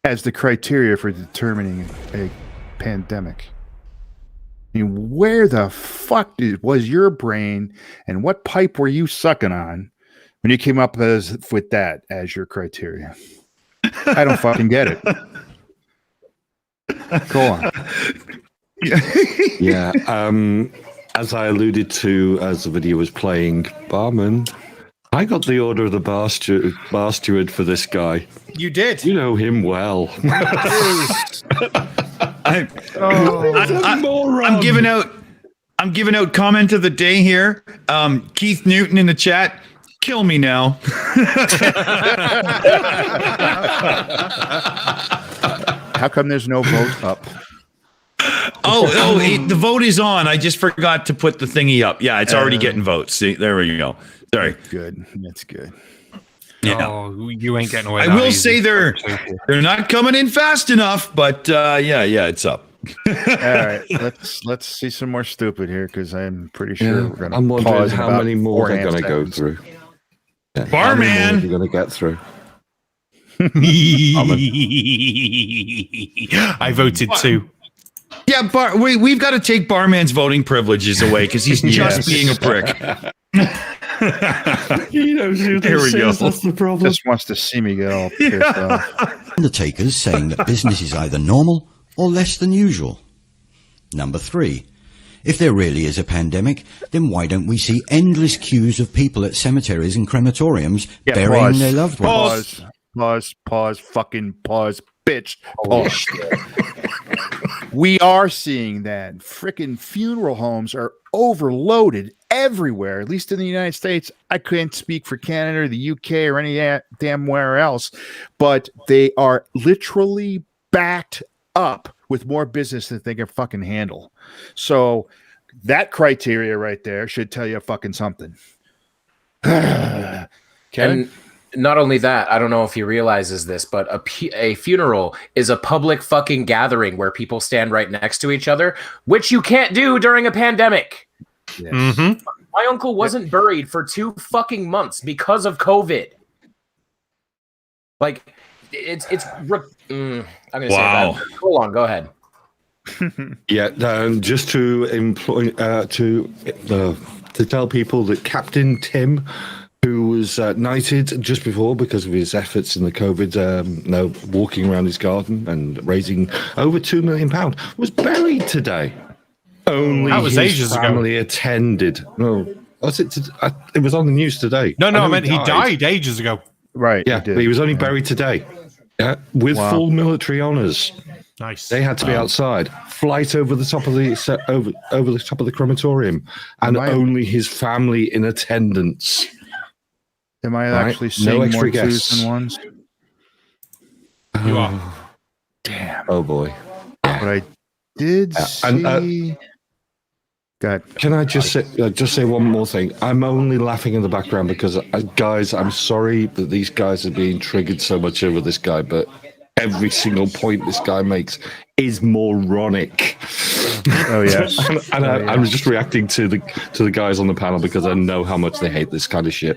as the criteria for determining a pandemic? I mean, where the fuck was your brain, and what pipe were you sucking on when you came up with that as your criteria? I don't fucking get it. Go on. Yeah. As I alluded to as the video was playing, Barman, I got the order of the bar steward for this guy. You did. You know him well. I'm giving out comment of the day here. Keith Newton in the chat. Kill me now. How come there's no vote up? The vote is on. I just forgot to put the thingy up. Yeah, it's already getting votes. See, there we go. Sorry. Good. That's good. Yeah. Oh, you ain't getting away. I will say they're not coming in fast enough, but yeah, it's up. All right, let's see some more stupid here, because I'm pretty sure we're gonna. I'm wondering pause how many more they're going to go through. Yeah, Barman, you're going to get through. I voted too. Yeah, we've got to take Barman's voting privileges away because he's just being a prick. He knows who There we go. That's the problem. Just wants to see me get all pissed off. undertakers saying that business is either normal or less than usual? Number 3. If there really is a pandemic, then why don't we see endless queues of people at cemeteries and crematoriums burying their loved ones? Pause, fucking pause, bitch. Pause. We are seeing that. Frickin' funeral homes are overloaded everywhere, at least in the United States. I can't speak for Canada or the UK or any damn where else, but they are literally backed up with more business than they can fucking handle. So that criteria right there should tell you fucking something. Kevin? And not only that, I don't know if he realizes this, but a funeral is a public fucking gathering where people stand right next to each other, which you can't do during a pandemic. Yes. Mm-hmm. My uncle wasn't buried for 2 fucking months because of COVID. Like, I'm gonna say that. Hold on, go ahead. Yeah, just to employ to tell people that Captain Tim, who was knighted just before because of his efforts in the COVID, walking around his garden and raising over £2 million, was buried today. Only that was his ages family ago. attended. No, was it? It was on the news today. No, I meant he died ages ago. Right. Yeah, but he was only buried today. Yeah, with full military honors. Nice. They had to be outside, flight over the top of the over the top of the crematorium, and only his family in attendance. Am I actually seeing more twos than ones? You are. Damn. Oh boy. But I did see. Can I just say one more thing? I'm only laughing in the background because, guys, I'm sorry that these guys are being triggered so much over this guy, but every single point this guy makes is moronic. Oh yes, and I'm just reacting to the guys on the panel because I know how much they hate this kind of shit.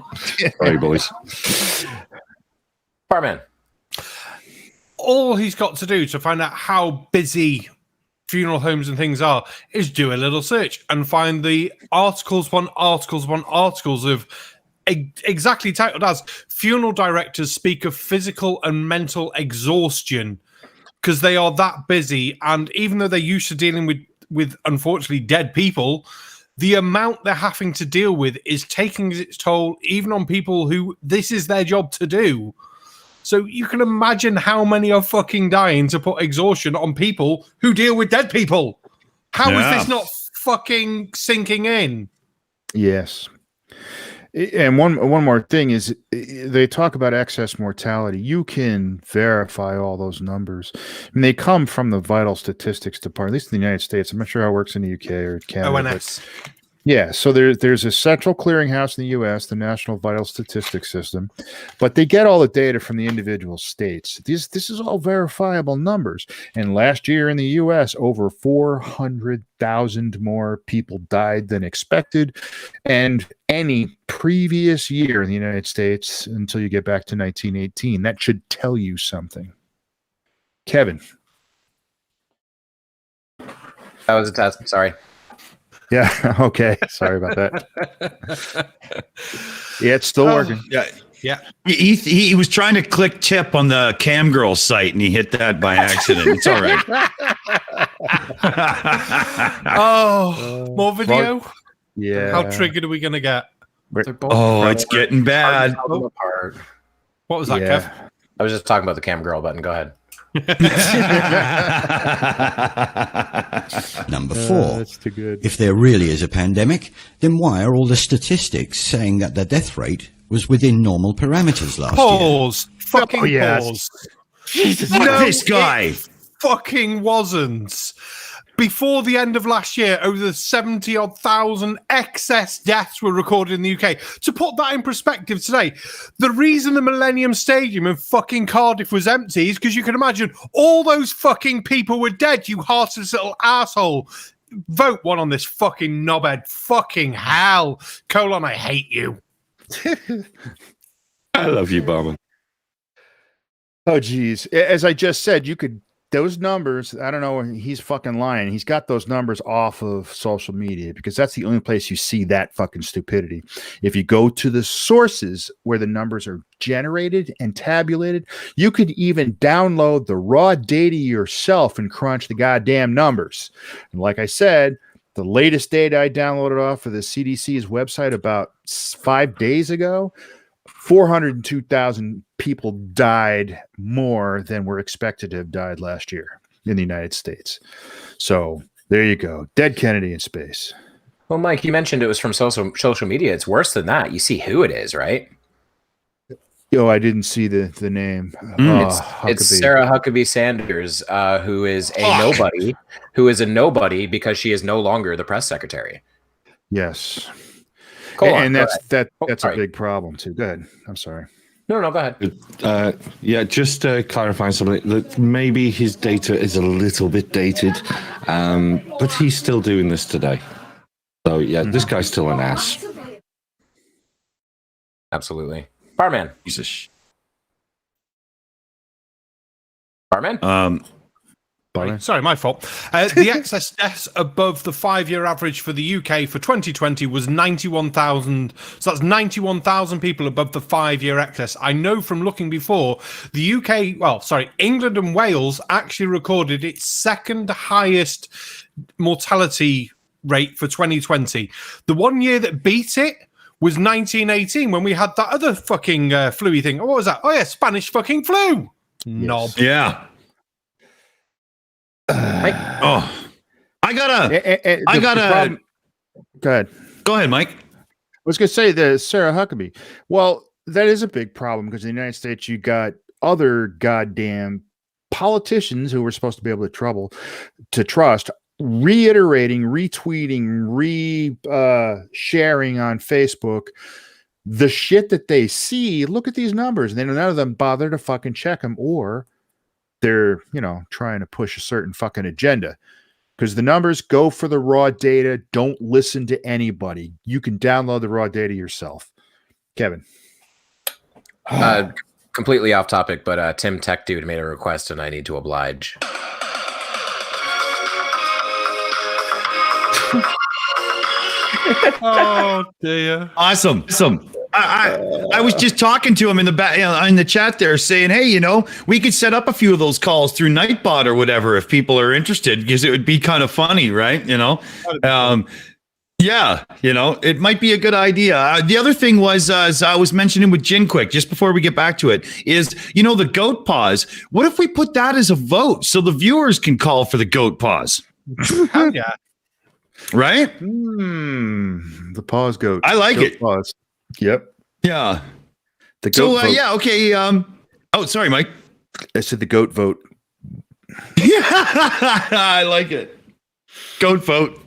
Sorry, boys. Barman. All he's got to do to find out how busy funeral homes and things are is do a little search and find the articles of exactly titled as funeral directors speak of physical and mental exhaustion because they are that busy, and even though they're used to dealing with unfortunately dead people, the amount they're having to deal with is taking its toll even on people who this is their job to do. So you can imagine how many are fucking dying to put exhaustion on people who deal with dead people. How is this not fucking sinking in? Yes. And one more thing is they talk about excess mortality. You can verify all those numbers. And they come from the Vital Statistics Department, at least in the United States. I'm not sure how it works in the UK or Canada. ONS. Yeah, so there's a central clearinghouse in the U.S., the National Vital Statistics System, but they get all the data from the individual states. This is all verifiable numbers. And last year in the U.S., over 400,000 more people died than expected, and any previous year in the United States until you get back to 1918. That should tell you something. Kevin. That was a test. Sorry. Yeah. Okay. Sorry about that. Yeah, it's still working. Yeah. He was trying to click tip on the cam girl site and he hit that by accident. It's all right. More video? Yeah. How triggered are we going to get? Oh, it's getting bad. What was that, Kev? I was just talking about the cam girl button. Go ahead. Number 4. That's too good. If there really is a pandemic, then why are all the statistics saying that the death rate was within normal parameters last year? Pause. Fucking pause. Jesus, this guy. Fucking wasn't. Before the end of last year, over 70-odd thousand excess deaths were recorded in the UK. To put that in perspective today, the reason the Millennium Stadium in fucking Cardiff was empty is because you can imagine all those fucking people were dead, you heartless little asshole. Vote one on this fucking knobhead. Fucking hell. : I hate you. I love you, Barman. Oh, geez. As I just said, you could, those numbers, I don't know, he's fucking lying. He's got those numbers off of social media because that's the only place you see that fucking stupidity. If you go to the sources where the numbers are generated and tabulated, you could even download the raw data yourself and crunch the goddamn numbers. And like I said, the latest data I downloaded off of the CDC's website about 5 days ago, 402,000 people died more than were expected to have died last year in the United States. So there you go. Dead Kennedy in space. Well, Mike, you mentioned it was from social media. It's worse than that. You see who it is, right? Oh, I didn't see the name. It's Sarah Huckabee Sanders, who is a nobody, because she is no longer the press secretary. Yes. And that's a big problem too. Go ahead. I'm sorry. No, go ahead. Yeah, just to clarify something, that maybe his data is a little bit dated, but he's still doing this today. So yeah, this guy's still an ass. Absolutely. Barman. Jesus. Barman? Sorry, my fault. The excess deaths above the 5-year average for the UK for 2020 was 91,000. So that's 91,000 people above the 5-year excess. I know from looking before, the England and Wales actually recorded its second highest mortality rate for 2020. The one year that beat it was 1918 when we had that other fucking flu-y thing. What was that? Oh yeah, Spanish fucking flu. Yes. Knob. Yeah. I gotta. Go ahead. Go ahead, Mike. I was going to say the Sarah Huckabee. Well, that is a big problem because in the United States, you got other goddamn politicians who were supposed to be able to trust, reiterating, retweeting, sharing on Facebook the shit that they see. Look at these numbers, and then none of them bother to fucking check them, or they're, trying to push a certain fucking agenda. Because the numbers go for the raw data. Don't listen to anybody. You can download the raw data yourself. Kevin. Completely off topic, but Tim Tech Dude made a request and I need to oblige. Oh dear! Awesome. I was just talking to him in the back, in the chat there, saying, "Hey, we could set up a few of those calls through Nightbot or whatever if people are interested, because it would be kind of funny, right? Yeah, it might be a good idea." The other thing was, as I was mentioning with Gin Quick, just before we get back to it, is, the goat pause. What if we put that as a vote so the viewers can call for the goat pause? Yeah. Right? The pause goat. I like it. Pause. Yep. Yeah. The goat vote. Yeah, okay. Oh, sorry, Mike. I said the goat vote. I like it. Goat vote.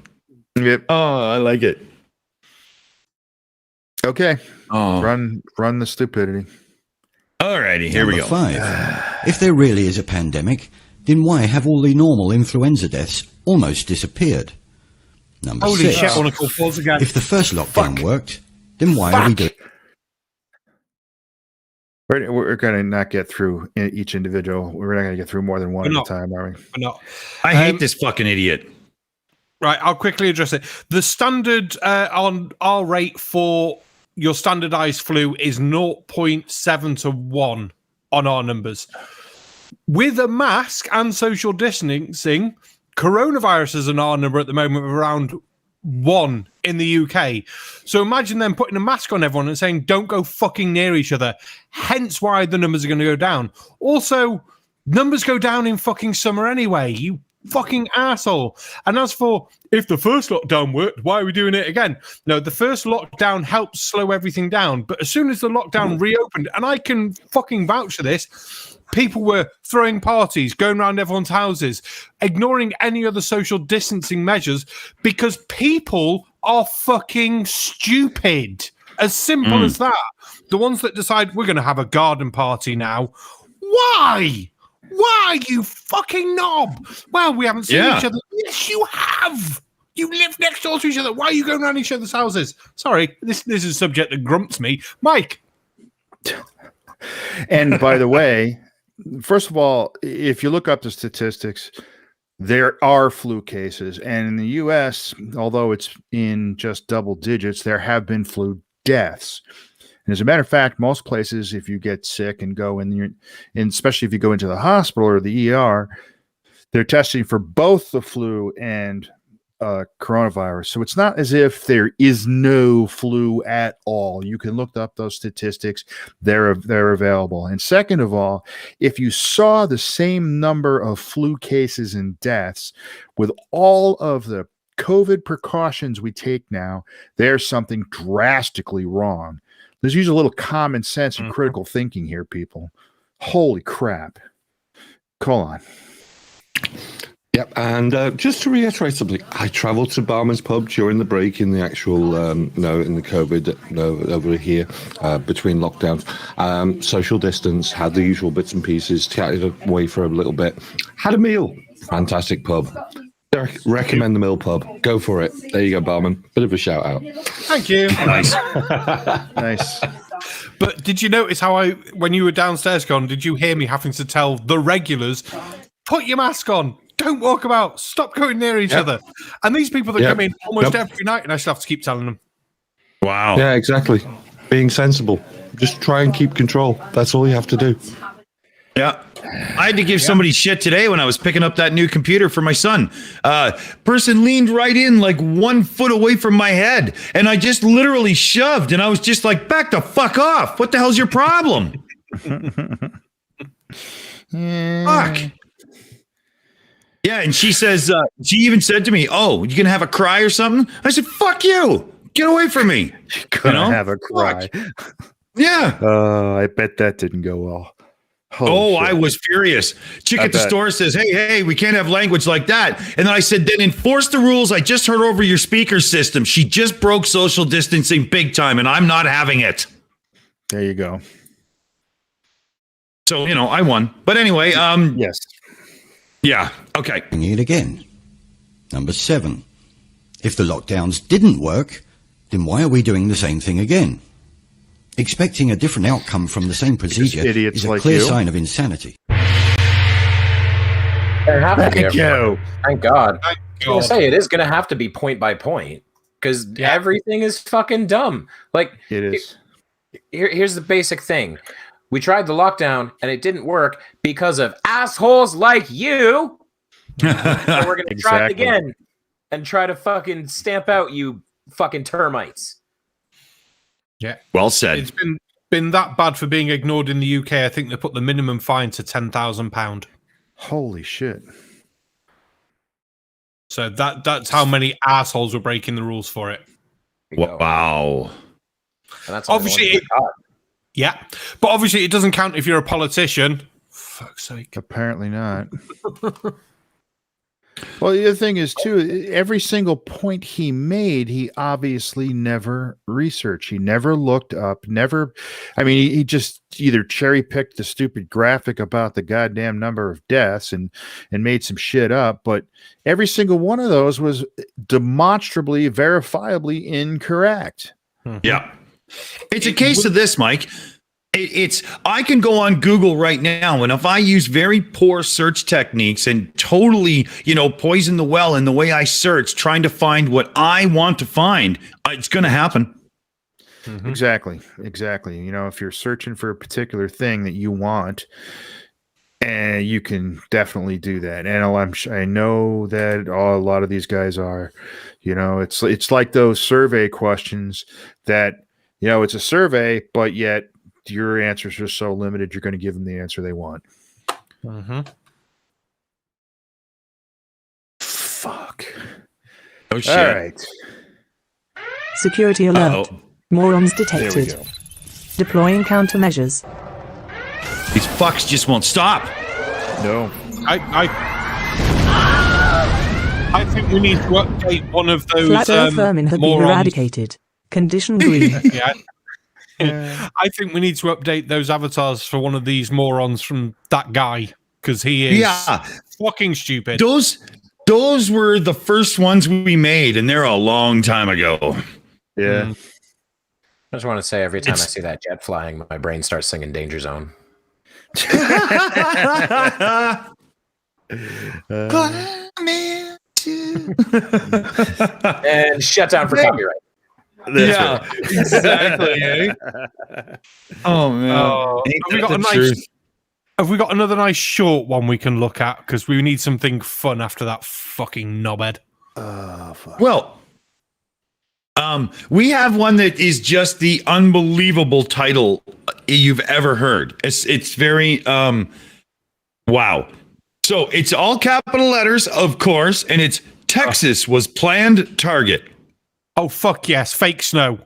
Yep. Oh, I like it. Okay. Oh. Run the stupidity. Alrighty, here we go. 5. If there really is a pandemic, then why have all the normal influenza deaths almost disappeared? Number 6. Shit, I want to call pause again. If the first lockdown worked, then why are we doing... We're going to not get through each individual. We're not going to get through more than one at a time, are we? We're not. I hate this fucking idiot. Right, I'll quickly address it. The standard on our rate for your standardized flu is 0.7 to 1 on our numbers. With a mask and social distancing, coronavirus is an R number at the moment of around 1 in the UK. So imagine them putting a mask on everyone and saying, don't go fucking near each other. Hence why the numbers are going to go down. Also, numbers go down in fucking summer anyway. You fucking asshole. And as for if the first lockdown worked, why are we doing it again? No, the first lockdown helped slow everything down. But as soon as the lockdown reopened, and I can fucking vouch for this, people were throwing parties, going around everyone's houses, ignoring any other social distancing measures because people are fucking stupid. As simple as that. The ones that decide we're going to have a garden party now. Why? Why, you fucking knob? Well, we haven't seen each other. Yes, you have. You live next door to each other. Why are you going around each other's houses? Sorry, this is a subject that grumps me. Mike. And by the way, first of all, if you look up the statistics, there are flu cases. And in the U.S., although it's in just double digits, there have been flu deaths. And as a matter of fact, most places, if you get sick and go in, especially if you go into the hospital or the ER, they're testing for both the flu and coronavirus. So it's not as if there is no flu at all. You can look up those statistics. They're available. And second of all, if you saw the same number of flu cases and deaths with all of the COVID precautions we take now, there's something drastically wrong. Let's use a little common sense and critical thinking here, people. Holy crap. Call on. Yep, and just to reiterate something, I travelled to Barman's Pub during the break in the actual, in the COVID, over here, between lockdowns. Social distance, had the usual bits and pieces, chatted away for a little bit, had a meal. Fantastic pub. Recommend the Mill Pub. Go for it. There you go, Barman. Bit of a shout out. Thank you. Nice. Nice. But did you notice how when you were downstairs, did you hear me having to tell the regulars, put your mask on? Don't walk about. Stop going near each other. And these people that come in almost every night, and I still have to keep telling them. Wow. Yeah, exactly. Being sensible. Just try and keep control. That's all you have to do. Yeah. I had to give somebody shit today when I was picking up that new computer for my son. Person leaned right in like 1 foot away from my head, and I just literally shoved, and I was just like, back the fuck off. What the hell's your problem? Fuck. Yeah, and she says, she even said to me, oh, you gonna have a cry or something? I said, fuck you. Get away from me. Gonna have a cry. Yeah. I bet that didn't go well. Holy shit. I was furious. Chick at the store says, hey, we can't have language like that. And then I said, then enforce the rules I just heard over your speaker system. She just broke social distancing big time, and I'm not having it. There you go. So, I won. But anyway, yes. Yeah, okay. It again. Number 7. If the lockdowns didn't work, then why are we doing the same thing again? Expecting a different outcome from the same procedure is a clear sign of insanity. There have to be. Thank God. I was going to say, it is going to have to be point by point, because everything is fucking dumb. Like, it is. Here's the basic thing. We tried the lockdown, and it didn't work because of assholes like you. So we're going to try it again and try to fucking stamp out you fucking termites. Yeah. Well said. It's been that bad for being ignored in the UK. I think they put the minimum fine to £10,000. Holy shit. So that's how many assholes were breaking the rules for it. Wow. And that's obviously but obviously it doesn't count if you're a politician. Fuck's sake. Apparently not. Well, the other thing is, too, every single point he made, he obviously never researched. He never looked up, he just either cherry-picked the stupid graphic about the goddamn number of deaths and made some shit up, but every single one of those was demonstrably, verifiably incorrect. Yeah. It's a case of this, Mike. I can go on Google right now, and if I use very poor search techniques and totally, poison the well in the way I search, trying to find what I want to find, it's going to happen. Mm-hmm. Exactly. If you're searching for a particular thing that you want, and you can definitely do that. And I know that a lot of these guys are, it's like those survey questions that, it's a survey, but yet your answers are so limited, you're going to give them the answer they want. Mm-hmm. Fuck. Oh, shit. All right. Security alert. Morons detected. Deploying countermeasures. These fucks just won't stop. No. I think we need to update one of those Flat Earth vermin have been eradicated. Condition green. I think we need to update those avatars for one of these morons from that guy, because he is fucking stupid. Those were the first ones we made, and they're a long time ago. Yeah. I just want to say, every time I see that jet flying, my brain starts singing Danger Zone. And shut down for copyright. That's exactly. Eh? Oh man! Have we got another nice short one we can look at? Because we need something fun after that fucking knobhead. Fuck. Well, we have one that is just the unbelievable title you've ever heard. It's very wow. So it's all capital letters, of course, and it's Texas was planned target. Oh, fuck yes. Fake snow.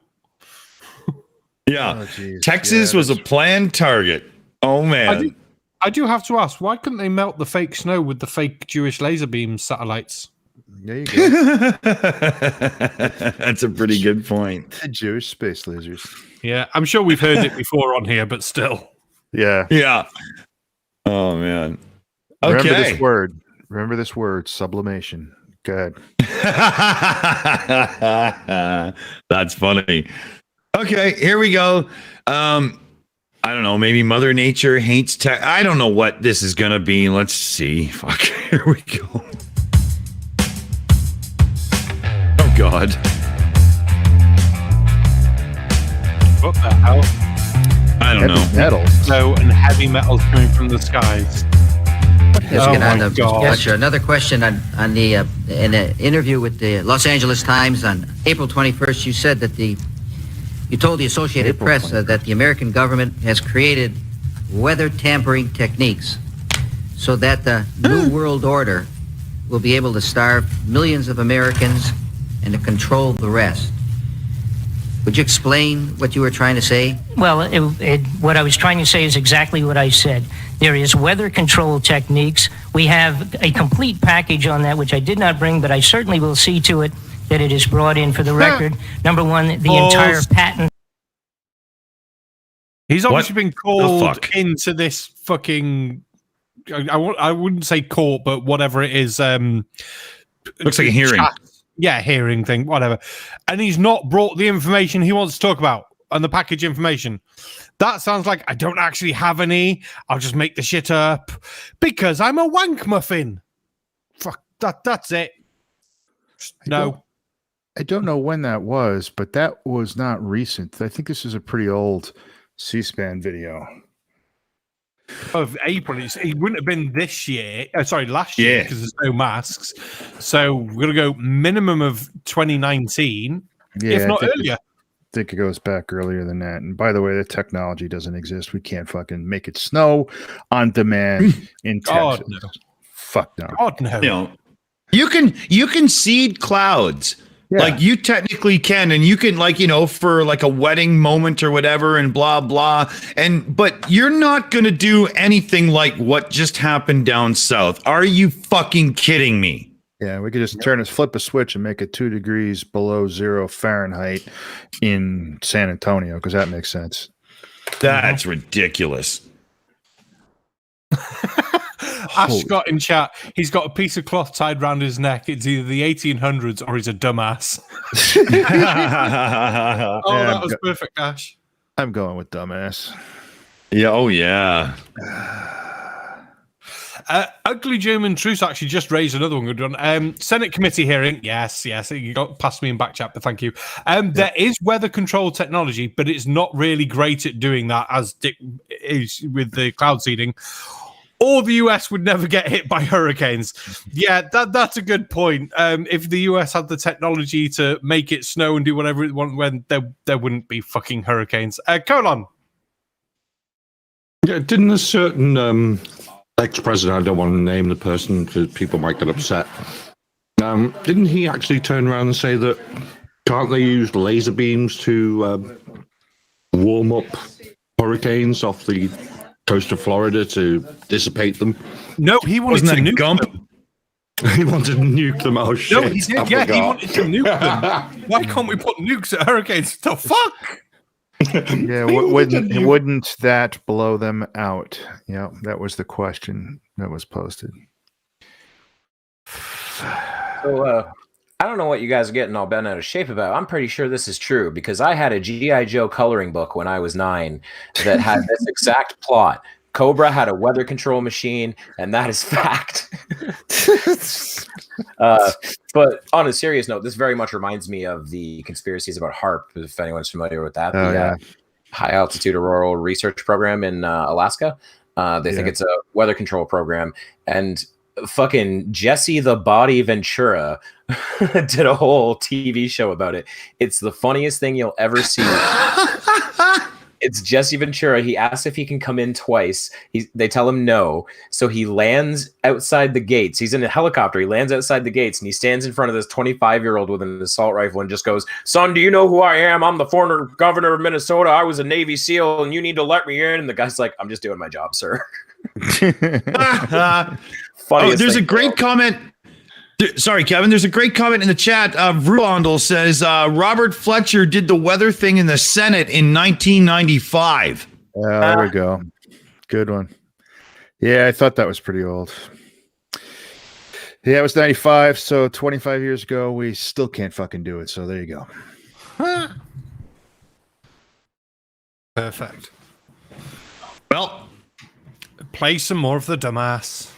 Yeah. Oh, geez. Texas Yeah, was a planned target. Oh, man. I do have to ask, why couldn't they melt the fake snow with the fake Jewish laser beam satellites? There you go. That's a pretty good point. The Jewish space lasers. Yeah, I'm sure we've heard it before on here, but still. Yeah. Yeah. Oh, man. Okay. Remember this word, sublimation. Go ahead. That's funny. Okay, here we go. I don't know. Maybe Mother Nature hates tech. I don't know what this is going to be. Let's see. Fuck. Here we go. Oh, God. What the hell? I don't know. Metal. Snow and heavy metals coming from the skies. Another question on the in an interview with the Los Angeles Times on April 21st, you said that you told the Associated Press that the American government has created weather tampering techniques so that the New World Order will be able to starve millions of Americans and to control the rest. Would you explain what you were trying to say? Well, what I was trying to say is exactly what I said. There is weather control techniques. We have a complete package on that, which I did not bring, but I certainly will see to it that it is brought in for the record. Number one, the entire patent. He's obviously been called into this fucking... I wouldn't say court, but whatever it is. Looks like a hearing. Yeah, hearing thing, whatever. And he's not brought the information he wants to talk about and the package information. That sounds like I don't actually have any. I'll just make the shit up because I'm a wank muffin. Fuck, that's it. No. I don't know when that was, but that was not recent. I think this is a pretty old C-SPAN video. Of April. It wouldn't have been this year. Last year, because there's no masks. So we're going to go minimum of 2019, if not earlier. I think it goes back earlier than that. And by the way, the technology doesn't exist. We can't fucking make it snow on demand in Texas. No. Fuck no. God, no. You can seed clouds. Yeah. Like you technically can, and you can for like a wedding moment or whatever and blah, blah. But you're not going to do anything like what just happened down south. Are you fucking kidding me? Yeah, we could just flip a switch and make it 2 degrees below 0 Fahrenheit in San Antonio, because that makes sense. That's ridiculous. Ash got in chat. He's got a piece of cloth tied around his neck. It's either the 1800s or he's a dumbass. That was perfect, Ash. I'm going with dumbass. Yeah. Oh, yeah. Ugly German Truce actually just raised another one. Good one. Senate committee hearing. Yes. You got past me in back chat, but thank you. There is weather control technology, but it's not really great at doing that, as Dick is with the cloud seeding. Or the US would never get hit by hurricanes. Yeah, that's a good point. If the US had the technology to make it snow and do whatever it wants, when there wouldn't be fucking hurricanes. Colon. Yeah, didn't a certain ex-president, I don't want to name the person because people might get upset, didn't he actually turn around and say that can't they use laser beams to warm up hurricanes off the coast of Florida to dissipate them? No, he wanted to nuke them. He wanted to nuke them. Oh shit! No, he did. Yeah, he wanted to nuke them. Why can't we put nukes at hurricanes? The fuck? Yeah, wouldn't that blow them out? Yeah, that was the question that was posted. So, I don't know what you guys are getting all bent out of shape about. I'm pretty sure this is true because I had a G.I. Joe coloring book when I was 9 that had this exact plot. Cobra had a weather control machine, and that is fact. But on a serious note, this very much reminds me of the conspiracies about HAARP, if anyone's familiar with that. High Altitude Auroral Research Program in Alaska. They think it's a weather control program. And fucking Jesse the Body Ventura did a whole TV show about it. It's the funniest thing you'll ever see. It's Jesse Ventura. He asks if he can come in twice. They tell him no. So he lands outside the gates. He's in a helicopter. He lands outside the gates and he stands in front of this 25-year-old with an assault rifle and just goes, "Son, do you know who I am? I'm the former governor of Minnesota. I was a Navy SEAL and you need to let me in." And the guy's like, "I'm just doing my job, sir." There's a great comment. Sorry, Kevin. There's a great comment in the chat. Rulondel says Robert Fletcher did the weather thing in the Senate in 1995. There we go. Good one. Yeah, I thought that was pretty old. Yeah, it was 95. So 25 years ago, we still can't fucking do it. So there you go. Perfect. Well, play some more of the dumbass.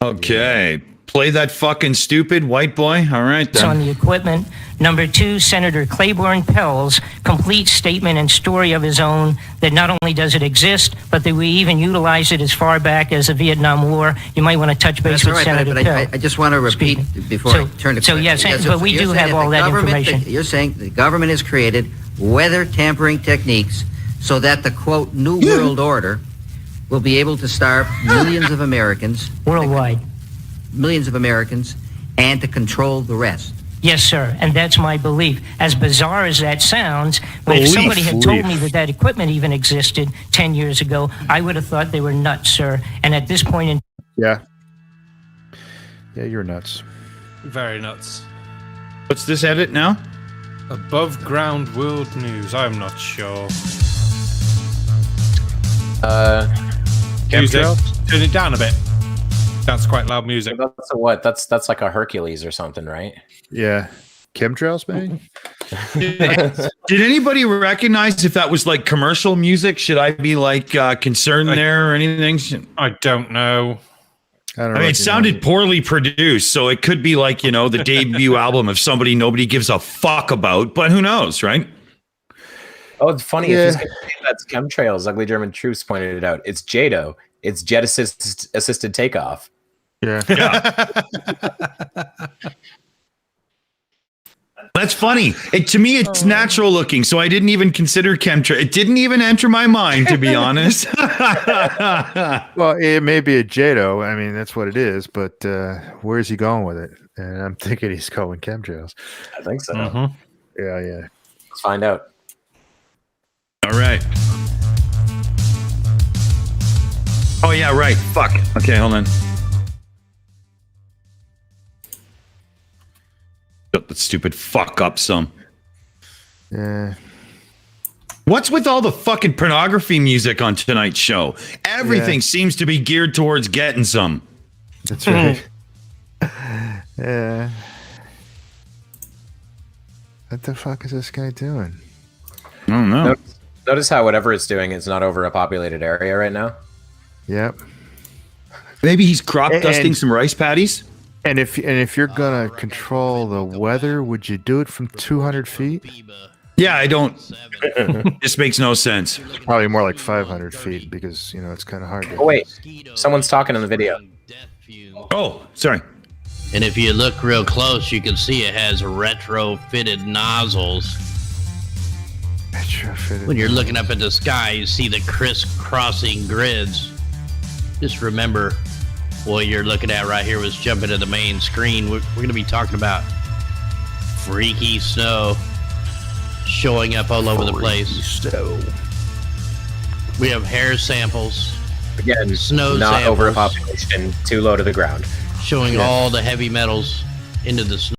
Okay. Play that fucking stupid white boy. All right, then. On the equipment. Number 2, Senator Claiborne Pell's complete statement and story of his own that not only does it exist, but that we even utilize it as far back as the Vietnam War. You might want to touch base with Senator Pell. I just want to repeat before I turn to yes, but we do have all that information. You're saying the government has created weather tampering techniques so that the, quote, New World Order will be able to starve millions of Americans. Worldwide. Millions of Americans, and to control the rest. Yes, sir, and that's my belief. As bizarre as that sounds, but if somebody had told me that equipment even existed 10 years ago, I would have thought they were nuts, sir. And at this point in... Yeah, you're nuts. Very nuts. What's this edit now? Above ground world news. I'm not sure. Music. Turn it down a bit. That's quite loud music. That's a what? That's like a Hercules or something, right? Yeah. Chemtrails, maybe? Did anybody recognize if that was like commercial music? Should I be like concerned there or anything? I don't know. I mean, it sounded poorly produced, so it could be like, you know, the debut album of somebody nobody gives a fuck about, but who knows, right? Oh, it's funny. If he's going to say that's chemtrails, Ugly German Truths pointed it out. It's JATO. It's jet assisted takeoff. Yeah. That's funny. To me, it's natural looking, so I didn't even consider chemtrail. It didn't even enter my mind, to be honest. Well, it may be a JATO. I mean, that's what it is, but where's he going with it? And I'm thinking he's going chemtrails. I think so. Mm-hmm. Yeah. Let's find out. All right. Oh, yeah, right. Fuck. Okay, hold on. Shut that stupid fuck up some. Yeah. What's with all the fucking pornography music on tonight's show? Everything seems to be geared towards getting some. That's right. Yeah. What the fuck is this guy doing? I don't know. Notice how whatever it's doing is not over a populated area right now. Yep. Maybe he's crop dusting some rice patties. And if you're gonna control the weather, would you do it from 200 feet? Yeah, I don't. This makes no sense. Probably more like 500 feet because it's kind of hard. Oh wait, someone's talking in the video. Oh, sorry. And if you look real close, you can see it has retrofitted nozzles. When you're looking up at the sky, you see the crisscrossing grids. Just remember, what you're looking at right here was jumping to the main screen. We're going to be talking about freaky snow showing up all over the place. Snow. We have hair samples. Again, snow not samples, over a population, too low to the ground. Showing all the heavy metals into the snow.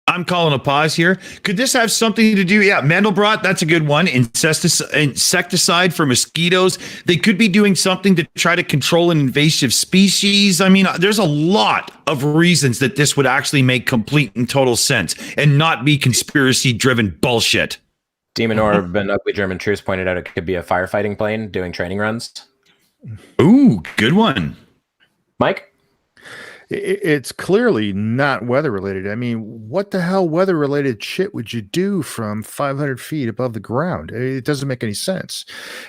I'm calling a pause here. Could this have something to do? Yeah, Mandelbrot, that's a good one. Insecticide for mosquitoes. They could be doing something to try to control an invasive species. I mean, there's a lot of reasons that this would actually make complete and total sense and not be conspiracy-driven bullshit. Demon Orb and Ugly German Truths pointed out it could be a firefighting plane doing training runs. Ooh, good one. Mike? It's clearly not weather related. I mean, what the hell weather related shit would you do from 500 feet above the ground? It doesn't make any sense.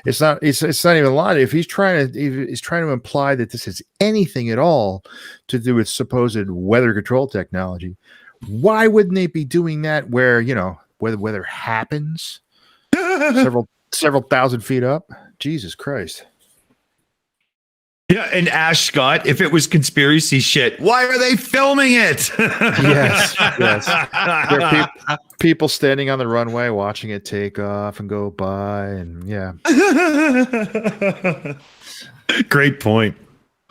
It's not even a lot. If he's trying to imply that this has anything at all to do with supposed weather control technology, why wouldn't they be doing that where, where the weather happens? several thousand feet up. Jesus Christ. Yeah, and Ash Scott, if it was conspiracy shit, why are they filming it? Yes. There are people standing on the runway watching it take off and go by, and yeah. Great point.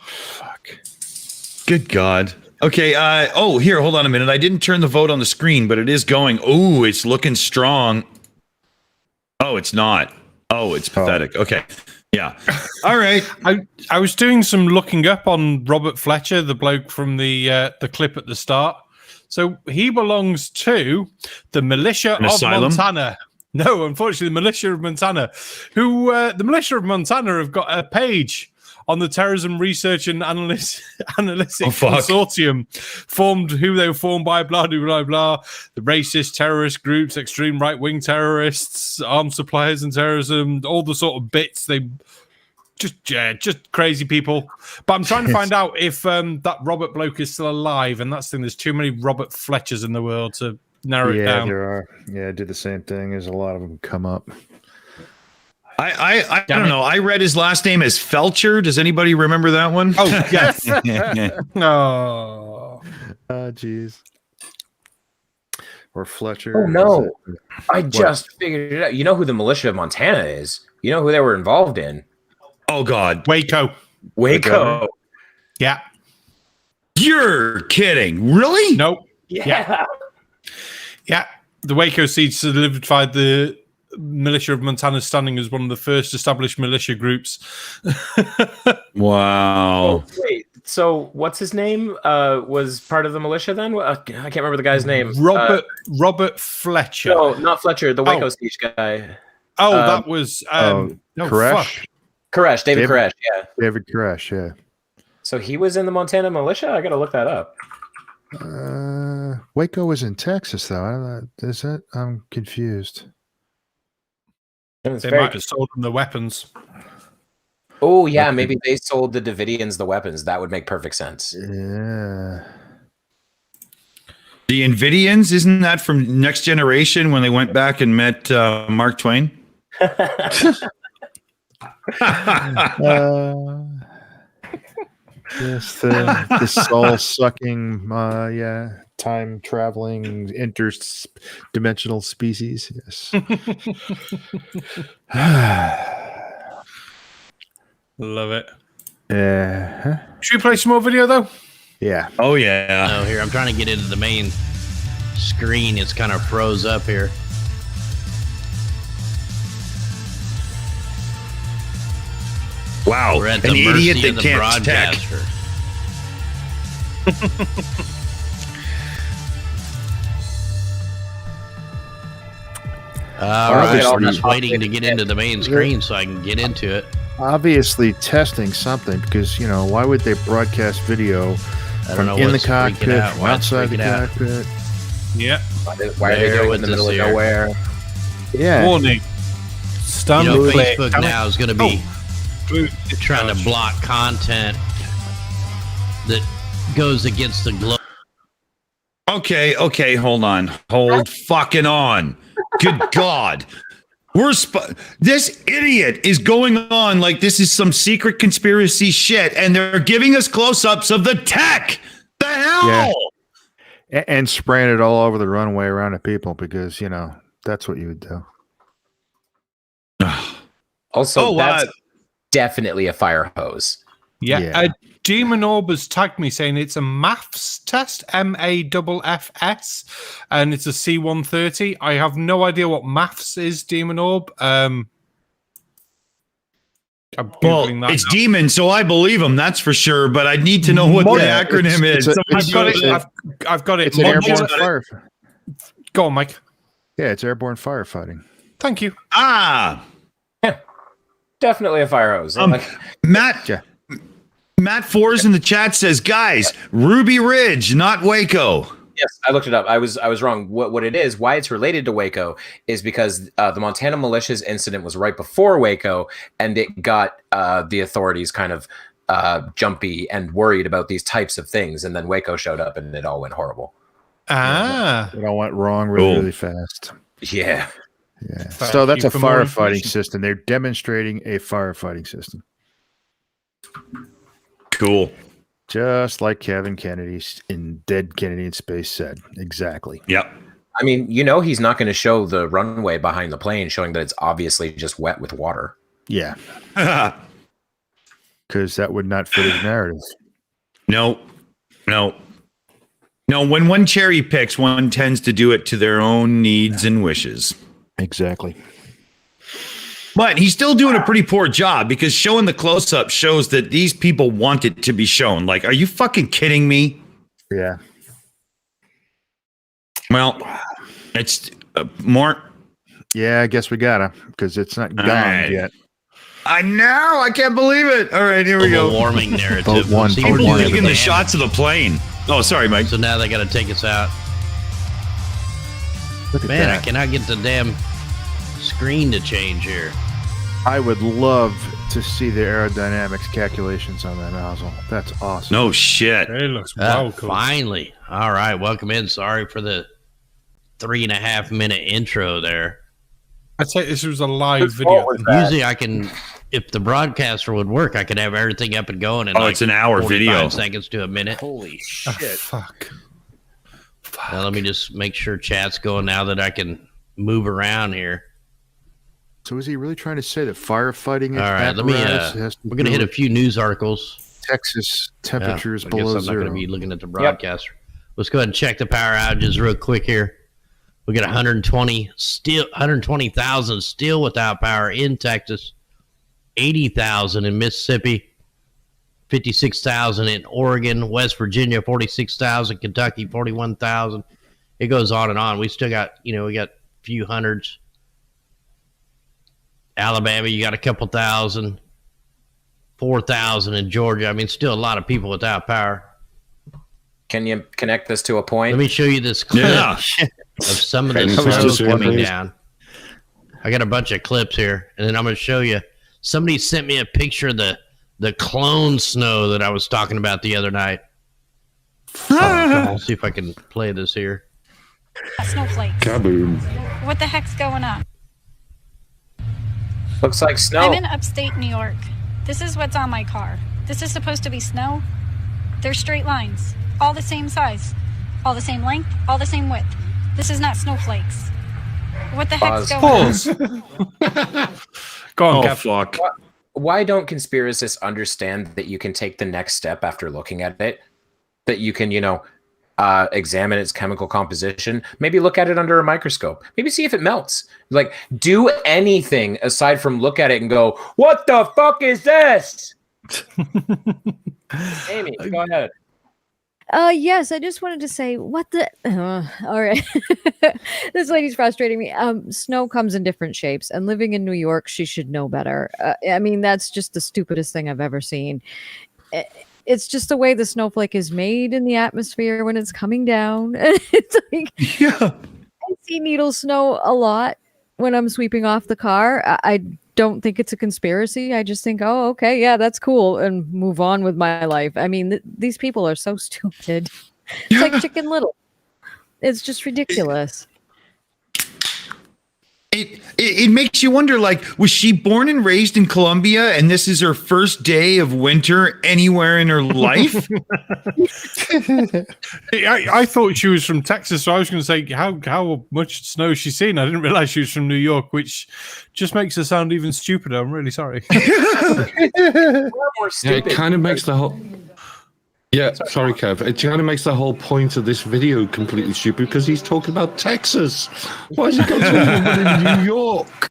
Fuck. Good God. Okay. Here, hold on a minute. I didn't turn the vote on the screen, but it is going. Oh, it's looking strong. Oh, it's not. Oh, it's pathetic. Okay. Yeah. All right. I was doing some looking up on Robert Fletcher, the bloke from the clip at the start. So he belongs to the militia of Montana. No, unfortunately, the militia of Montana, who the militia of Montana have got a page on the Terrorism Research and Analytics Consortium, who they were formed by, blah, blah, blah, blah. The racist terrorist groups, extreme right-wing terrorists, arms suppliers and terrorism, all the sort of bits. They just crazy people. But I'm trying to find out if that Robert bloke is still alive, and that's the thing. There's too many Robert Fletchers in the world to narrow it down. Yeah, there are. Yeah, I did the same thing. There's a lot of them come up. I don't know. I read his last name as Felcher. Does anybody remember that one? Oh, yes. No. Jeez. Or Fletcher. Oh, no. I just figured it out. You know who the militia of Montana is? You know who they were involved in? Oh, God. Waco. Yeah. You're kidding. Really? Nope. Yeah. Yeah. The Waco Siege solidified the militia of Montana standing as one of the first established militia groups. Wow. Oh, wait. So what's his name? Was part of the militia then? I can't remember the guy's name. Robert Fletcher. No, not Fletcher. The Waco Siege guy. That was Koresh. Koresh. David Koresh. Yeah. David Koresh. Yeah. So he was in the Montana militia. I got to look that up. Waco was in Texas, though. Is that? I'm confused. They might have sold them the weapons. Oh, yeah. Maybe they sold the Davidians the weapons. That would make perfect sense. Yeah. The Invidians, isn't that from Next Generation when they went back and met Mark Twain? Yes, the soul-sucking, time traveling interdimensional species. Yes. Love it. Yeah. Should we play some more video though? Yeah. Oh yeah. Oh, here I'm trying to get into the main screen. It's kind of froze up here. Wow. We're at the An mercy idiot of that the can't tech. broadcaster. All right, I'm just waiting to get into the main screen so I can get into it. Obviously testing something because, why would they broadcast video from in the cockpit, from outside the cockpit? Yeah. Why are they doing it in the middle of nowhere? Yeah. Warning. Facebook now is going to be trying to block content that goes against the globe. Okay, hold on. Hold fucking on. Good God. This idiot is going on like this is some secret conspiracy shit, and they're giving us close-ups of the tech. The hell? Yeah. And spraying it all over the runway around the people because, that's what you would do. Also, that's definitely a fire hose. Yeah. Demon Orb has tagged me saying it's a maths test, MAFFS, and it's a C-130. I have no idea what maths is, Demon Orb. It's demon, so I believe him. That's for sure. But I need to know what the acronym is. I've got it. It's an airborne fire. Go on, Mike. Yeah, it's airborne firefighting. Thank you. Yeah, definitely a fire hose. Matt Fours in the chat says, guys, Ruby Ridge, not Waco. Yes, I looked it up. I was wrong. What it is, why it's related to Waco, is because the Montana militias incident was right before Waco, and it got the authorities kind of jumpy and worried about these types of things, and then Waco showed up, and it all went horrible. It all went wrong really fast. Yeah. Yeah. So that's a firefighting system. They're demonstrating a firefighting system. Cool. Just like Kevin Kennedy in Dead Kennedy in Space said. Exactly. Yep. I mean, you know, he's not going to show the runway behind the plane, showing that it's obviously just wet with water. Yeah. Because that would not fit his narrative. No. When one cherry picks, one tends to do it to their own needs and wishes. Exactly. But he's still doing a pretty poor job because showing the close-up shows that these people want it to be shown. Like, are you fucking kidding me? Yeah. Well, it's more. Yeah, I guess we gotta, because it's not gone yet. I know. I can't believe it. All right, here we go. Warming narrative. Vote one. People taking the shots of the plane. Oh, sorry, Mike. So now they got to take us out. Look at Man, that. I cannot get the damn screen to change here. I would love to see the aerodynamics calculations on that nozzle. That's awesome. No shit. It looks wow cool. Finally. All right, welcome in. Sorry for the 3.5 minute intro there. I'd say this was a live video. Usually I can, if the broadcaster would work, I could have everything up and going in it's an hour 45 video. seconds to a minute. Holy shit. Fuck. Now, let me just make sure chat's going now that I can move around here. So is he really trying to say that firefighting All right, let me. We're going to hit a few news articles. Texas temperatures I below guess I'm zero. not going to be looking at the broadcaster. Let's go ahead and check the power outages real quick here. We got 120,000 still without power in Texas, 80,000 in Mississippi, 56,000 in Oregon, West Virginia, 46,000, Kentucky, 41,000. It goes on and on. We still got, we got a few hundreds. Alabama, you got a couple thousand, 4,000 in Georgia. I mean, still a lot of people without power. Can you connect this to a point? Let me show you this clip of some of the snow coming down. I got a bunch of clips here, and then I'm going to show you. Somebody sent me a picture of the clone snow that I was talking about the other night. Let's see if I can play this here. Snowflakes. Kaboom. What the heck's going on? Looks like snow. I'm in upstate New York. This is what's on my car. This is supposed to be snow. They're straight lines, all the same size, all the same length, all the same width. This is not snowflakes. What the heck's going on? Go on, Kev. Fuck. Why don't conspiracists understand that you can take the next step after looking at it? That you can, examine its chemical composition, maybe look at it under a microscope, maybe see if it melts. Like, do anything aside from look at it and go, what the fuck is this? Amy, go ahead. Yes, I just wanted to say, what the... all right. This lady's frustrating me. Snow comes in different shapes, and living in New York, she should know better. I mean, that's just the stupidest thing I've ever seen. It's just the way the snowflake is made in the atmosphere when it's coming down. It's like, I see needle snow a lot when I'm sweeping off the car. I don't think it's a conspiracy. I just think, oh, okay, yeah, that's cool, and move on with my life. I mean, these people are so stupid. It's like Chicken Little. It's just ridiculous. It makes you wonder, like, was she born and raised in Colombia and this is her first day of winter anywhere in her life? I thought she was from Texas, so I was going to say, how much snow has she seen? I didn't realize she was from New York, which just makes her sound even stupider. I'm really sorry. It kind of makes the whole... Yeah, sorry, Kev. It kind of makes the whole point of this video completely stupid because he's talking about Texas. Why is he going to New York?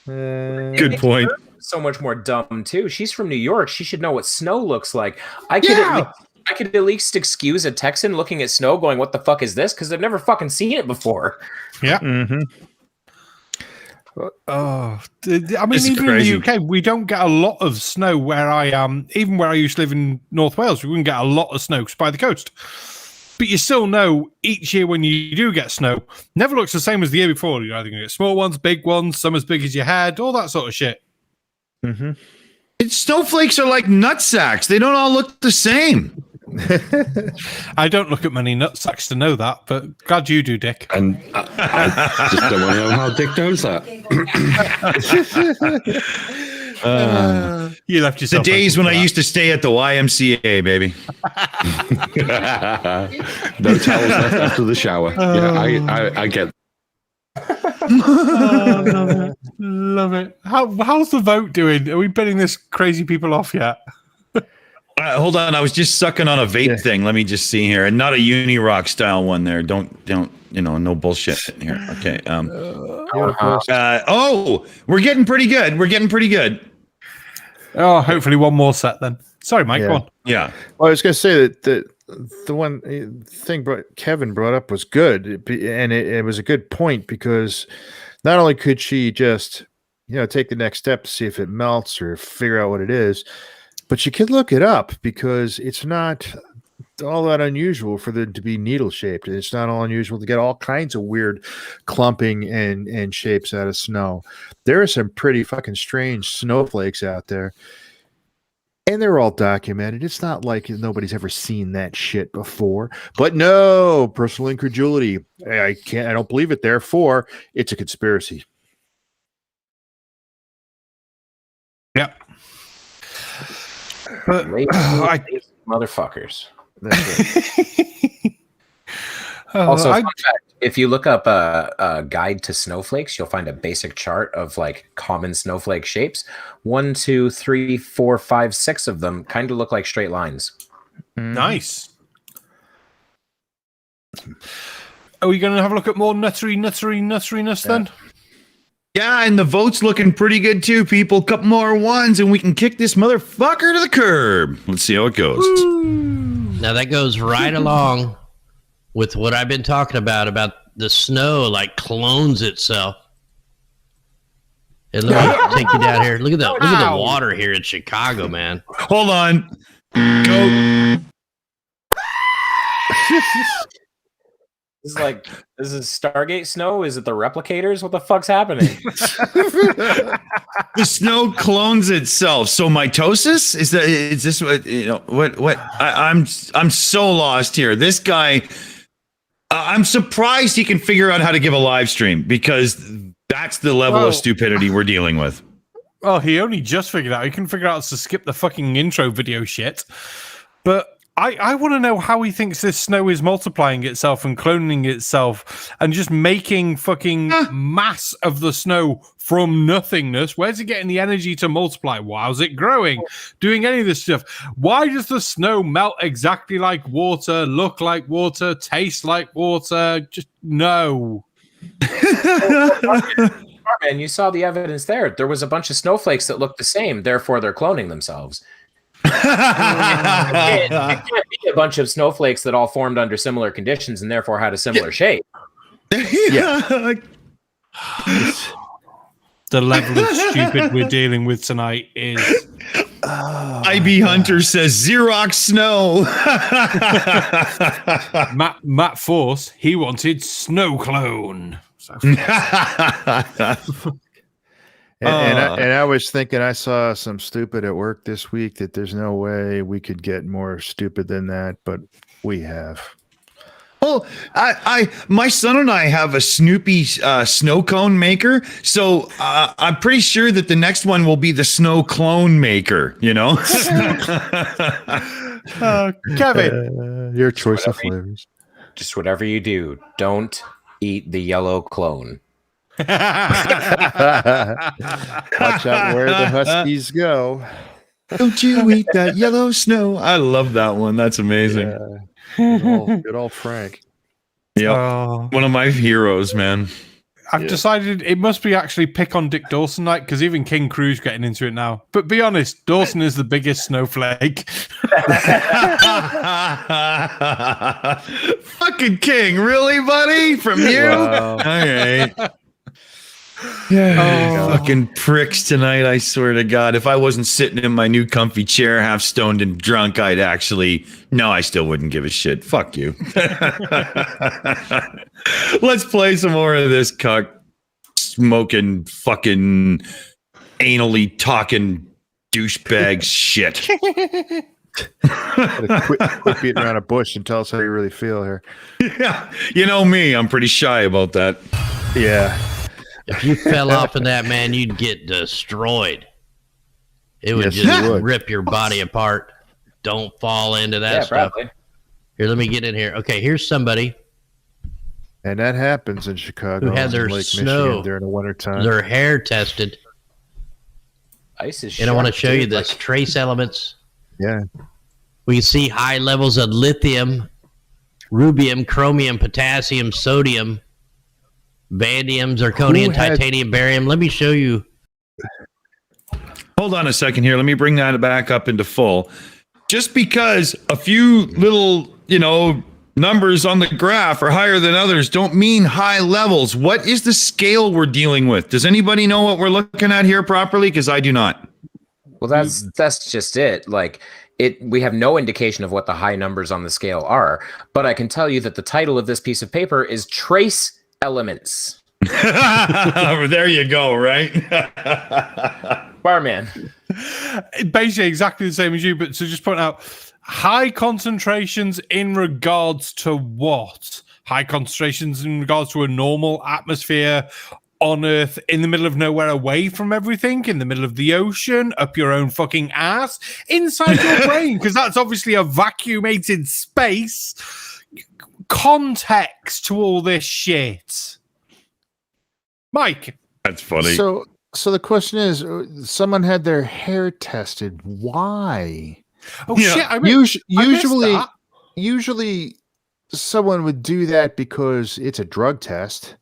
Good point. So much more dumb too. She's from New York. She should know what snow looks like. I could at least excuse a Texan looking at snow, going, "What the fuck is this?" Because they've never fucking seen it before. Yeah. Mm-hmm. I mean, even in the UK, we don't get a lot of snow where I am. Even where I used to live in North Wales, we wouldn't get a lot of snow by the coast. But you still know each year when you do get snow, never looks the same as the year before. You're either going to get small ones, big ones, some as big as your head, all that sort of shit. Mm-hmm. Snowflakes are like nut sacks. They don't all look the same. I don't look at many nutsacks to know that, but glad you do, Dick. And I just don't want to know how Dick knows that. You left yourself. The days when I used to stay at the YMCA, baby. No towels left after the shower. Yeah, I get. Love it. How's the vote doing? Are we bidding this crazy people off yet? Hold on, I was just sucking on a vape thing. Let me just see here, and not a Unirock style one. There, don't no bullshit in here. Okay. We're getting pretty good. Oh, hopefully one more set then. Sorry, Mike. Go on. Yeah. Well, I was going to say that the one thing Kevin brought up was good, and it was a good point, because not only could she just take the next step to see if it melts or figure out what it is, but you could look it up, because it's not all that unusual for them to be needle shaped. It's not all unusual to get all kinds of weird clumping and shapes out of snow. There are some pretty fucking strange snowflakes out there, and they're all documented. It's not like nobody's ever seen that shit before. But no, personal incredulity. I don't believe it. Therefore, it's a conspiracy. Yeah. But motherfuckers. That's right. Also, fun fact, if you look up a guide to snowflakes, you'll find a basic chart of like common snowflake shapes. 1, 2, 3, 4, 5, 6 of them kind of look like straight lines. Nice. Are we going to have a look at more nutteriness then? Yeah, and the vote's looking pretty good too, people. Couple more ones, and we can kick this motherfucker to the curb. Let's see how it goes. Now that goes right along with what I've been talking about the snow like clones itself. And let me take you down here. Look at the water here in Chicago, man. Hold on. Go. Is this Stargate snow? Is it the replicators? What the fuck's happening? The snow clones itself. So mitosis? Is this what what I'm so lost here. This guy, I'm surprised he can figure out how to give a live stream, because that's the level of stupidity we're dealing with. Well, he only just figured out. He can figure out to skip the fucking intro video shit. But I want to know how he thinks this snow is multiplying itself and cloning itself and just making fucking mass of the snow from nothingness. Where's it getting the energy to multiply? How's it growing? Doing any of this stuff? Why does the snow melt exactly like water, look like water, taste like water? Just no. Man, you saw the evidence there. There was a bunch of snowflakes that looked the same, therefore they're cloning themselves. It can't be a bunch of snowflakes that all formed under similar conditions and therefore had a similar shape. Yeah. The level of stupid we're dealing with tonight is... IB Hunter says Xerox snow. Matt Force, he wanted snow clone. So And I was thinking, I saw some stupid at work this week that there's no way we could get more stupid than that, but we have. Well, my son and I have a Snoopy snow cone maker, so I'm pretty sure that the next one will be the snow clone maker. Kevin, your choice of flavors. Just whatever you do, don't eat the yellow clone. Watch out where the Huskies go. Don't you eat that yellow snow. I love that one. That's amazing. Yeah. Good old Frank. Yeah, one of my heroes, man. I've decided it must be actually pick on Dick Dawson night, because even King Crew's getting into it now. But be honest, Dawson is the biggest snowflake. Fucking King, really, buddy? From you? Wow. All right. Yeah, fucking pricks tonight, I swear to God. If I wasn't sitting in my new comfy chair, half stoned and drunk, I'd actually... No, I still wouldn't give a shit. Fuck you. Let's play some more of this cuck smoking, fucking anally talking douchebag shit. Quit beating around a bush and tell us how you really feel here. Yeah, you know me, I'm pretty shy about that. Yeah. If you fell off of that, man, you'd get destroyed. It would just rip your body apart. Don't fall into that stuff. Probably. Here, let me get in here. Okay, here's somebody. And that happens in Chicago. Who had their Lake snow, Michigan during the wintertime. their hair tested. Ice is And I want to sharp, show you dude. this trace elements. Yeah. We can see high levels of lithium, rubium, chromium, potassium, sodium, vanadium, zirconium, titanium, barium. Let me show you. Hold on a second here. Let me bring that back up into full. Just because a few little, numbers on the graph are higher than others don't mean high levels. What is the scale we're dealing with? Does anybody know what we're looking at here properly? Because I do not. Well, that's just it. Like we have no indication of what the high numbers on the scale are, but I can tell you that the title of this piece of paper is Trace Elements. There you go, right? Barman. Basically exactly the same as you, but to just point out, high concentrations in regards to what? High concentrations in regards to a normal atmosphere on Earth, in the middle of nowhere, away from everything, in the middle of the ocean, up your own fucking ass, inside your brain, because that's obviously a vacuumated space. Context to all this shit. Mike. That's funny. So the question is, someone had their hair tested. Why? Oh shit! Usually, someone would do that because it's a drug test.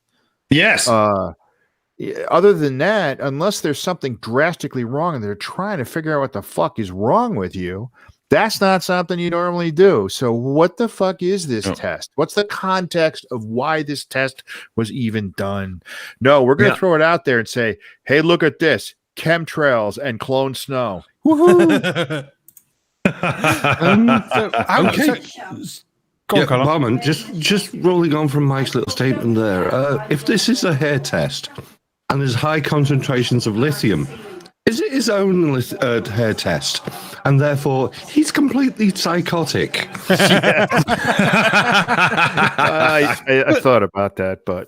Yes. Other than that, unless there's something drastically wrong and they're trying to figure out what the fuck is wrong with you, that's not something you normally do. So what the fuck is this test? What's the context of why this test was even done? No, we're going to throw it out there and say, hey, look at this. Chemtrails and clone snow. Woohoo! Okay. Barman, just rolling on from Mike's little statement there. If this is a hair test and there's high concentrations of lithium, is it his own hair test? And therefore, he's completely psychotic. I thought about that, but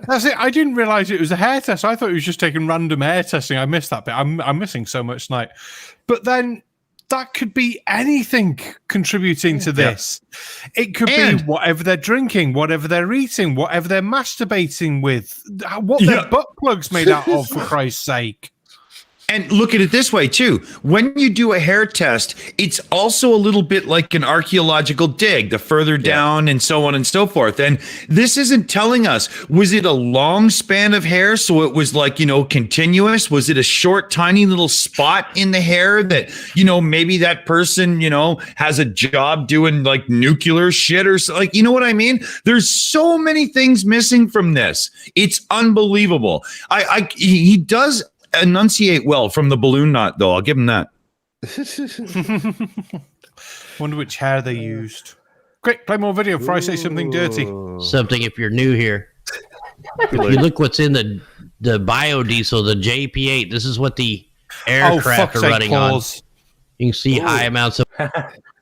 that's it. I didn't realize it was a hair test. I thought he was just taking random hair testing. I missed that bit. I'm missing so much tonight. But then that could be anything contributing to this. It could be whatever they're drinking, whatever they're eating, whatever they're masturbating with, what their butt plugs made out of, for Christ's sake. And look at it this way, too. When you do a hair test, it's also a little bit like an archaeological dig, the further down and so on and so forth. And this isn't telling us, was it a long span of hair so it was like, continuous? Was it a short, tiny little spot in the hair that, maybe that person, has a job doing like nuclear shit or so, like, you know what I mean? There's so many things missing from this. It's unbelievable. He does enunciate well from the balloon knot, though. I'll give him that. Wonder which hair they used. Quick, play more video before I say something dirty. Something if you're new here. If you look what's in the biodiesel, the JP8, this is what the aircraft are running on. You can see high amounts of...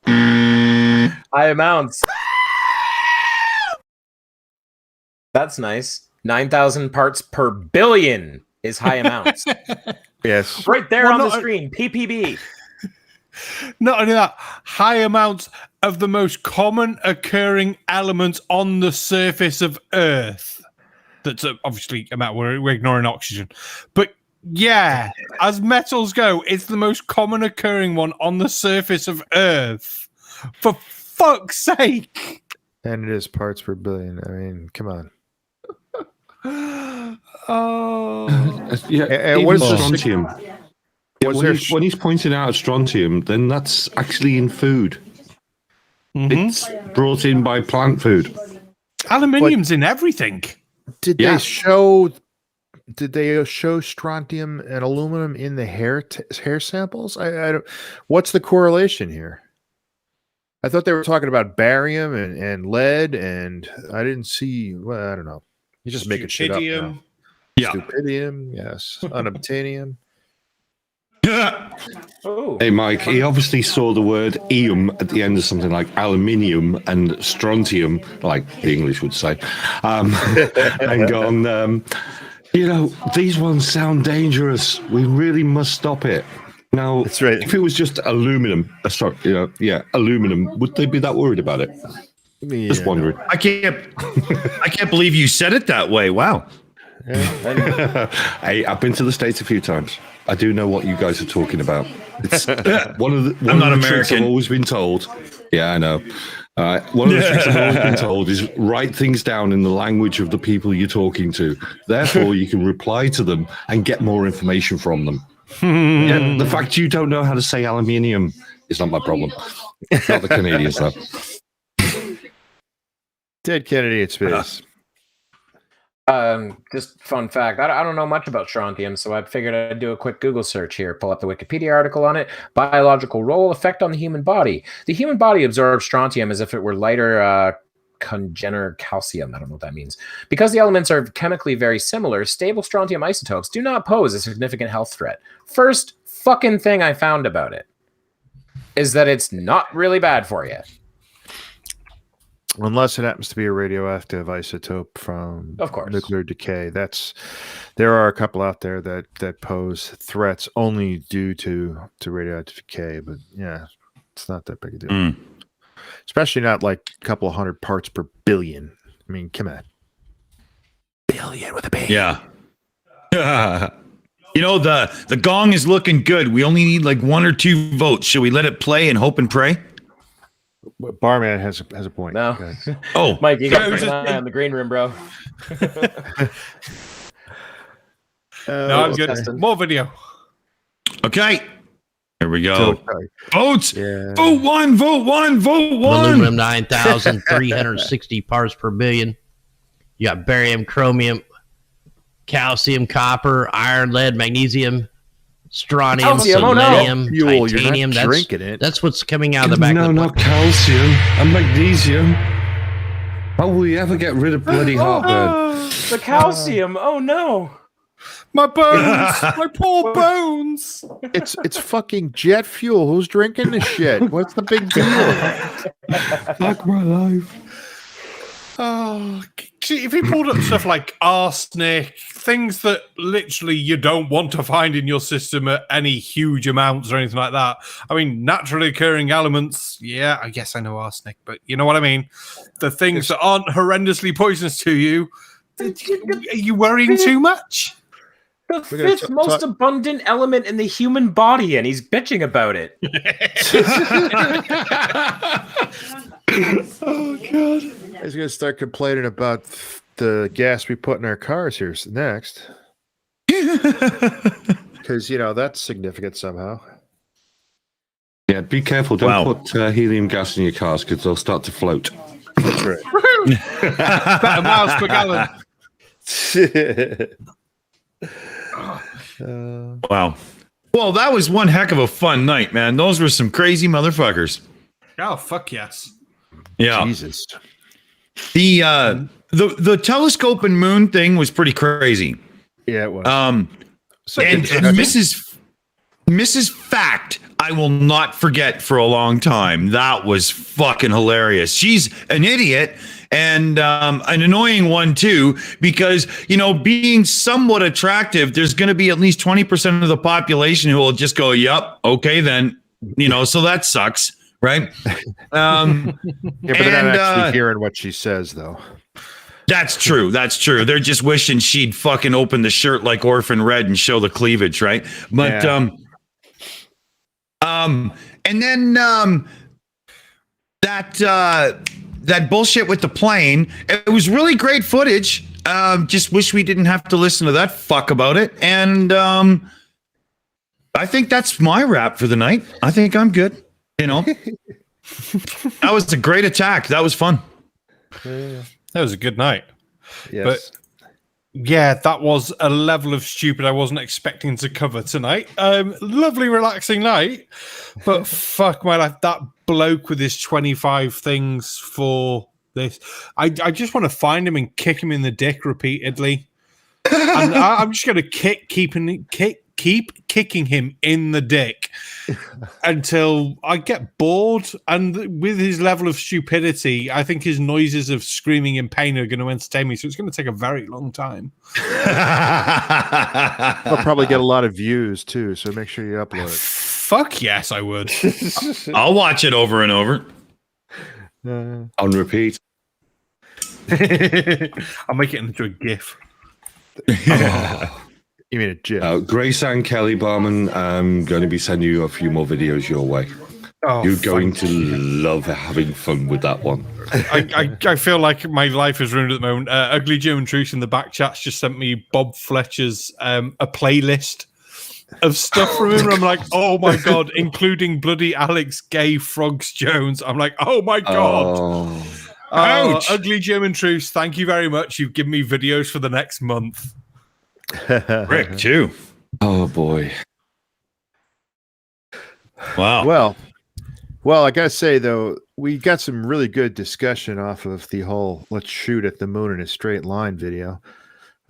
High amounts. That's nice. 9,000 parts per billion is high amounts. Yes. Right there on the screen, PPB. Not only that, high amounts of the most common occurring element on the surface of Earth. That's obviously about we're ignoring oxygen. But yeah, as metals go, it's the most common occurring one on the surface of Earth. For fuck's sake. And it is parts per billion. I mean, come on. And what is strontium? When he's pointing out strontium, then that's actually in food. It's brought in by plant food. Aluminium's in everything. Did they show strontium and aluminum in the hair samples? I don't. What's the correlation here? I thought they were talking about barium and lead, and I didn't see. Well, I don't know. You're just making shit up now. Yeah. Stupidium, yes. Unobtainium. Hey, Mike, he obviously saw the word "eum" at the end of something like aluminium and strontium, like the English would say, and gone, these ones sound dangerous. We really must stop it. Now, that's right. If it was just aluminum, aluminum, would they be that worried about it? Yeah, just wondering. I can't believe you said it that way. Wow. Hey, I've been to the States a few times. I do know what you guys are talking about. It's one of the tricks I've always been told. Yeah, I know. One of the tricks I've always been told is write things down in the language of the people you're talking to. Therefore, you can reply to them and get more information from them. Yeah, the fact you don't know how to say aluminium is not my problem. Not the Canadians, though. Dead Kennedy in space. Just fun fact. I don't know much about strontium, so I figured I'd do a quick Google search here. Pull up the Wikipedia article on it. Biological role, effect on the human body. The human body absorbs strontium as if it were lighter congener calcium. I don't know what that means. Because the elements are chemically very similar, stable strontium isotopes do not pose a significant health threat. First fucking thing I found about it is that it's not really bad for you. Unless it happens to be a radioactive isotope from of course nuclear decay. There are a couple out there that pose threats only due to radioactive decay, but yeah, it's not that big a deal. Especially not like a couple of 100 parts per billion. I mean, come on. Billion with a B. Yeah. The gong is looking good. We only need like 1 or 2 votes. Should we let it play and hope and pray? Barman has a point. No. Okay. Oh, Mike, you got an eye on the green room, bro. No, I'm good. More video. Okay. Here we go. Votes. Yeah. Vote one. Vote one. Vote one. Aluminum 9,360 parts per billion. You got barium, chromium, calcium, copper, iron, lead, magnesium, strontium, selenium, titanium. That's what's coming out of the back of the not calcium and magnesium. How will we ever get rid of bloody heartburn? The calcium. Oh no. My bones. My poor bones. It's fucking jet fuel. Who's drinking this shit? What's the big deal? Fuck my life. Oh, see, if you pulled up stuff like arsenic, things that literally you don't want to find in your system at any huge amounts or anything like that. I mean, naturally occurring elements, yeah, I guess I know arsenic, but you know what I mean? The things that aren't horrendously poisonous to you, are you worrying too much? The fifth most abundant element in the human body, and he's bitching about it. Oh, God. He's going to start complaining about the gas we put in our cars here next. Because, that's significant somehow. Yeah, be careful. Don't put helium gas in your cars because they'll start to float. That's right. Better miles per gallon. Wow. Well, that was one heck of a fun night, man. Those were some crazy motherfuckers. Oh, fuck yes. Yeah. Jesus. The telescope and moon thing was pretty crazy. Yeah, it was. And Mrs. Fact, I will not forget for a long time. That was fucking hilarious. She's an idiot and an annoying one too, because being somewhat attractive, there's going to be at least 20% of the population who will just go, "Yup, okay then," so that sucks. Right. Yeah, but they're not actually hearing what she says, though. That's true. That's true. They're just wishing she'd fucking open the shirt like Orphan Red and show the cleavage, right? But and then that bullshit with the plane. It was really great footage. Just wish we didn't have to listen to that fuck about it. And I think that's my wrap for the night. I think I'm good. That was a great attack. That was fun. That was a good night. Yes. But yeah, that was a level of stupid I wasn't expecting to cover tonight. Lovely, relaxing night. But fuck my life, that bloke with his 25 things for this. I just want to find him and kick him in the dick repeatedly. And I'm just going to keep keep kicking him in the dick until I get bored. And with his level of stupidity, I think his noises of screaming in pain are going to entertain me. So it's going to take a very long time. I'll probably get a lot of views too. So make sure you upload it. Fuck yes, I would. I'll watch it over and over. On repeat. I'll make it into a GIF. You mean a GIF? Grace and Kelly Barman, I'm going to be sending you a few more videos your way. You're going to love having fun with that one. I feel like my life is ruined at the moment. Ugly Jim and Truce in the back chats just sent me Bob Fletcher's a playlist of stuff from him. I'm like, oh my god, including bloody Alex Gay Frogs Jones. I'm like, oh my god. Ouch. Ugly Jim and Truce, thank you very much. You've given me videos for the next month. Rick too. Oh boy. Wow. Well, I gotta say though, we got some really good discussion off of the whole "let's shoot at the moon in a straight line" video.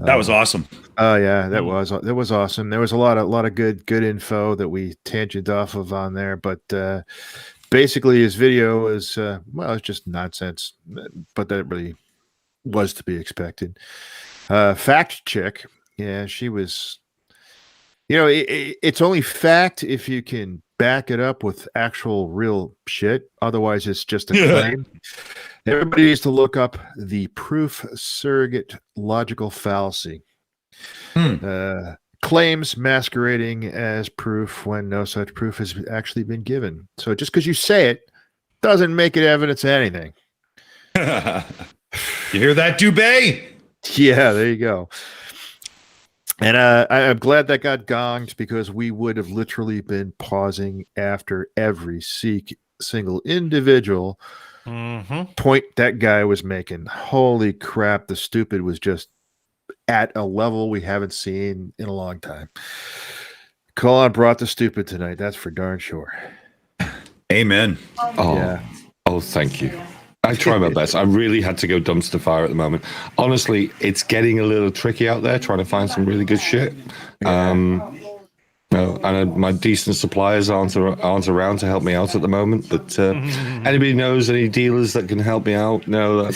That was awesome. Oh yeah, that was awesome. There was a lot of good info that we tangent off of on there, but basically his video is it's just nonsense, but that really was to be expected. Fact check, yeah, she was. It's only fact if you can back it up with actual real shit. Otherwise, it's just a claim. Everybody needs to look up the proof surrogate logical fallacy. Claims masquerading as proof when no such proof has actually been given. So just because you say it doesn't make it evidence of anything. You hear that, Dubé? Yeah, there you go. And I'm glad that got gonged because we would have literally been pausing after every single individual point that guy was making. Holy crap, the stupid was just at a level we haven't seen in a long time. Colin brought the stupid tonight. That's for darn sure. Amen. Oh, thank you. I try my best. I really had to go dumpster fire at the moment. Honestly, it's getting a little tricky out there trying to find some really good shit. And my decent suppliers aren't around to help me out at the moment. But anybody knows any dealers that can help me out? No,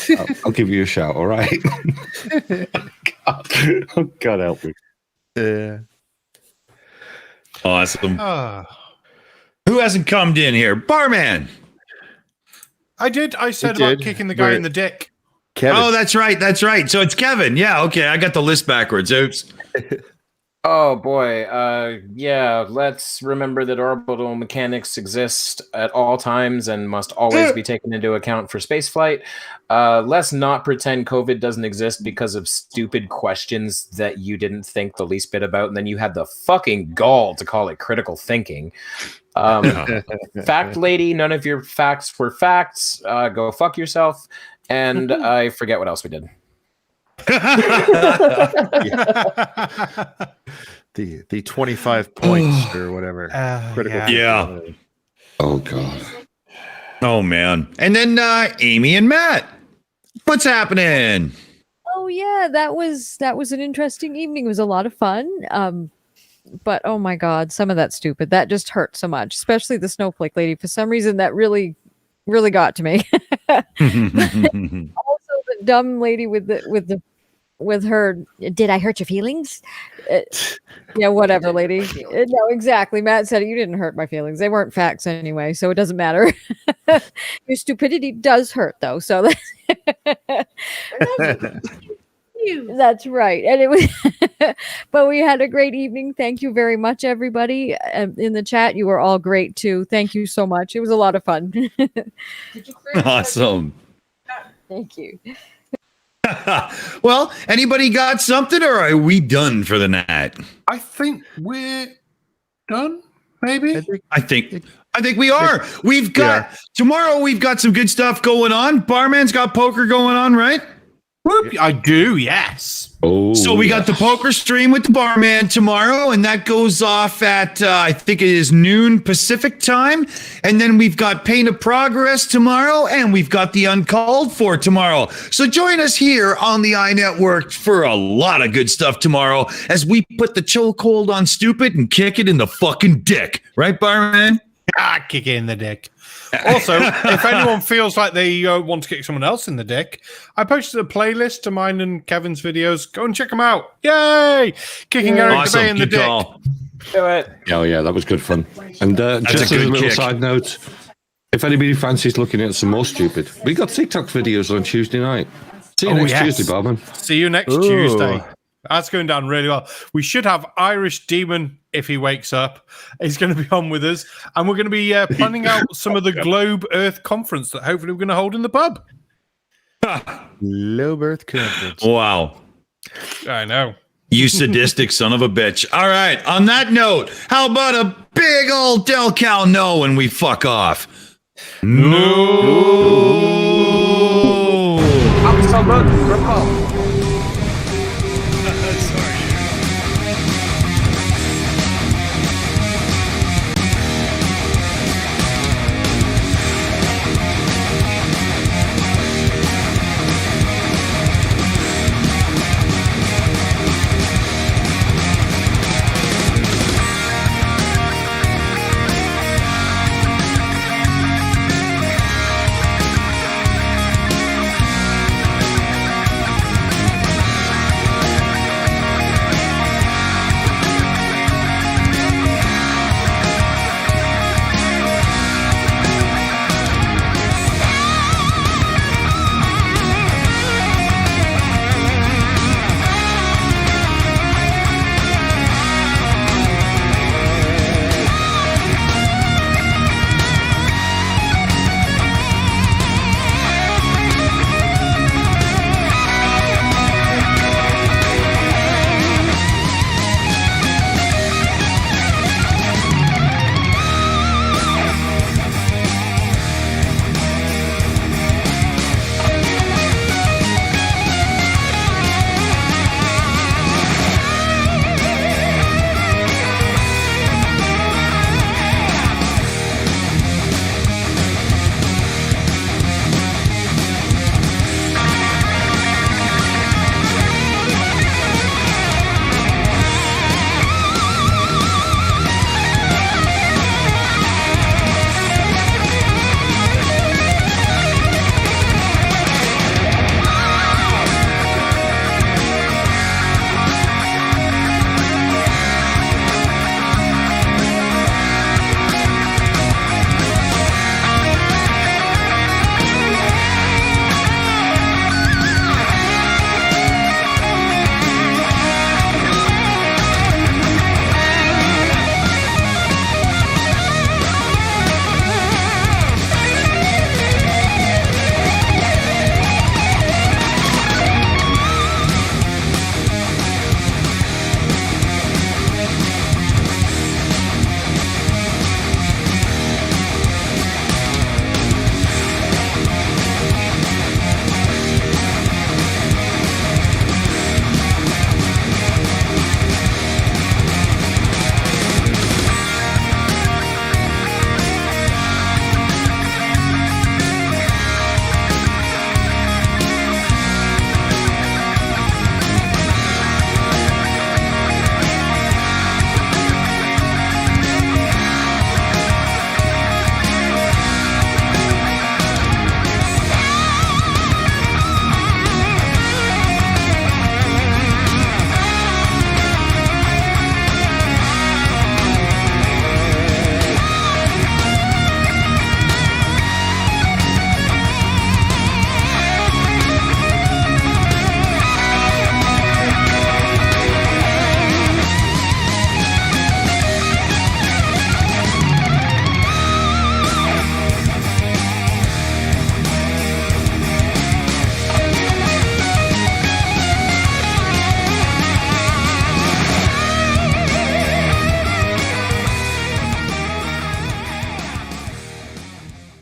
I'll give you a shout. All right. God help me. Yeah. Awesome. Who hasn't come in here? Barman. I did. I said about kicking the guy in the dick. Kevin. Oh, that's right. So it's Kevin. Yeah. Okay. I got the list backwards. Oops. Oh boy, yeah, let's remember that orbital mechanics exist at all times and must always be taken into account for spaceflight. Let's not pretend COVID doesn't exist because of stupid questions that you didn't think the least bit about, and then you had the fucking gall to call it critical thinking. Fact lady, none of your facts were facts. Go fuck yourself. And I forget what else we did. The 25 points or whatever. Yeah. Oh god. Oh man. And then Aimee and Matt. What's happening? Oh yeah, that was an interesting evening. It was a lot of fun. But oh my god, some of that stupid that just hurt so much, especially the snowflake lady. For some reason, that really got to me. Also, the dumb lady with her, did I hurt your feelings? Yeah, whatever, lady. No, exactly. Matt said it. You didn't hurt my feelings. They weren't facts anyway, so it doesn't matter. Your stupidity does hurt, though. So that's right. And it was, but we had a great evening. Thank you very much, everybody in the chat. You were all great too. Thank you so much. It was a lot of fun. Awesome. Thank you. Well, anybody got something, or are we done for the night? I think we're done. Maybe. I think we are. We've got tomorrow. We've got some good stuff going on. Barman's got poker going on, right? Whoop, I do, yes. Oh, So we got the poker stream with the barman tomorrow, and that goes off at, I think it is noon Pacific time. And then we've got Pain of Progress tomorrow, and we've got the Uncalled For tomorrow. So join us here on the EiE Network for a lot of good stuff tomorrow as we put the chokehold on stupid and kick it in the fucking dick. Right, barman? Kick it in the dick. Also, if anyone feels like they want to kick someone else in the dick, I posted a playlist to mine and Kevin's videos. Go and check them out. Yay! Kicking Eric DeBay in the dick. Do it. Oh, yeah, that was good fun. And just as a little side note, if anybody fancies looking at some more stupid, we got TikTok videos on Tuesday night. See you next Tuesday, Barman. See you next Tuesday. That's going down really well. We should have Irish Demon, if he wakes up. He's going to be on with us. And we're going to be planning out some of the Globe Earth Conference that hopefully we're going to hold in the pub. Globe Earth Conference. Wow. I know. You sadistic son of a bitch. All right. On that note, how about a big old Del Cal no when we fuck off? No.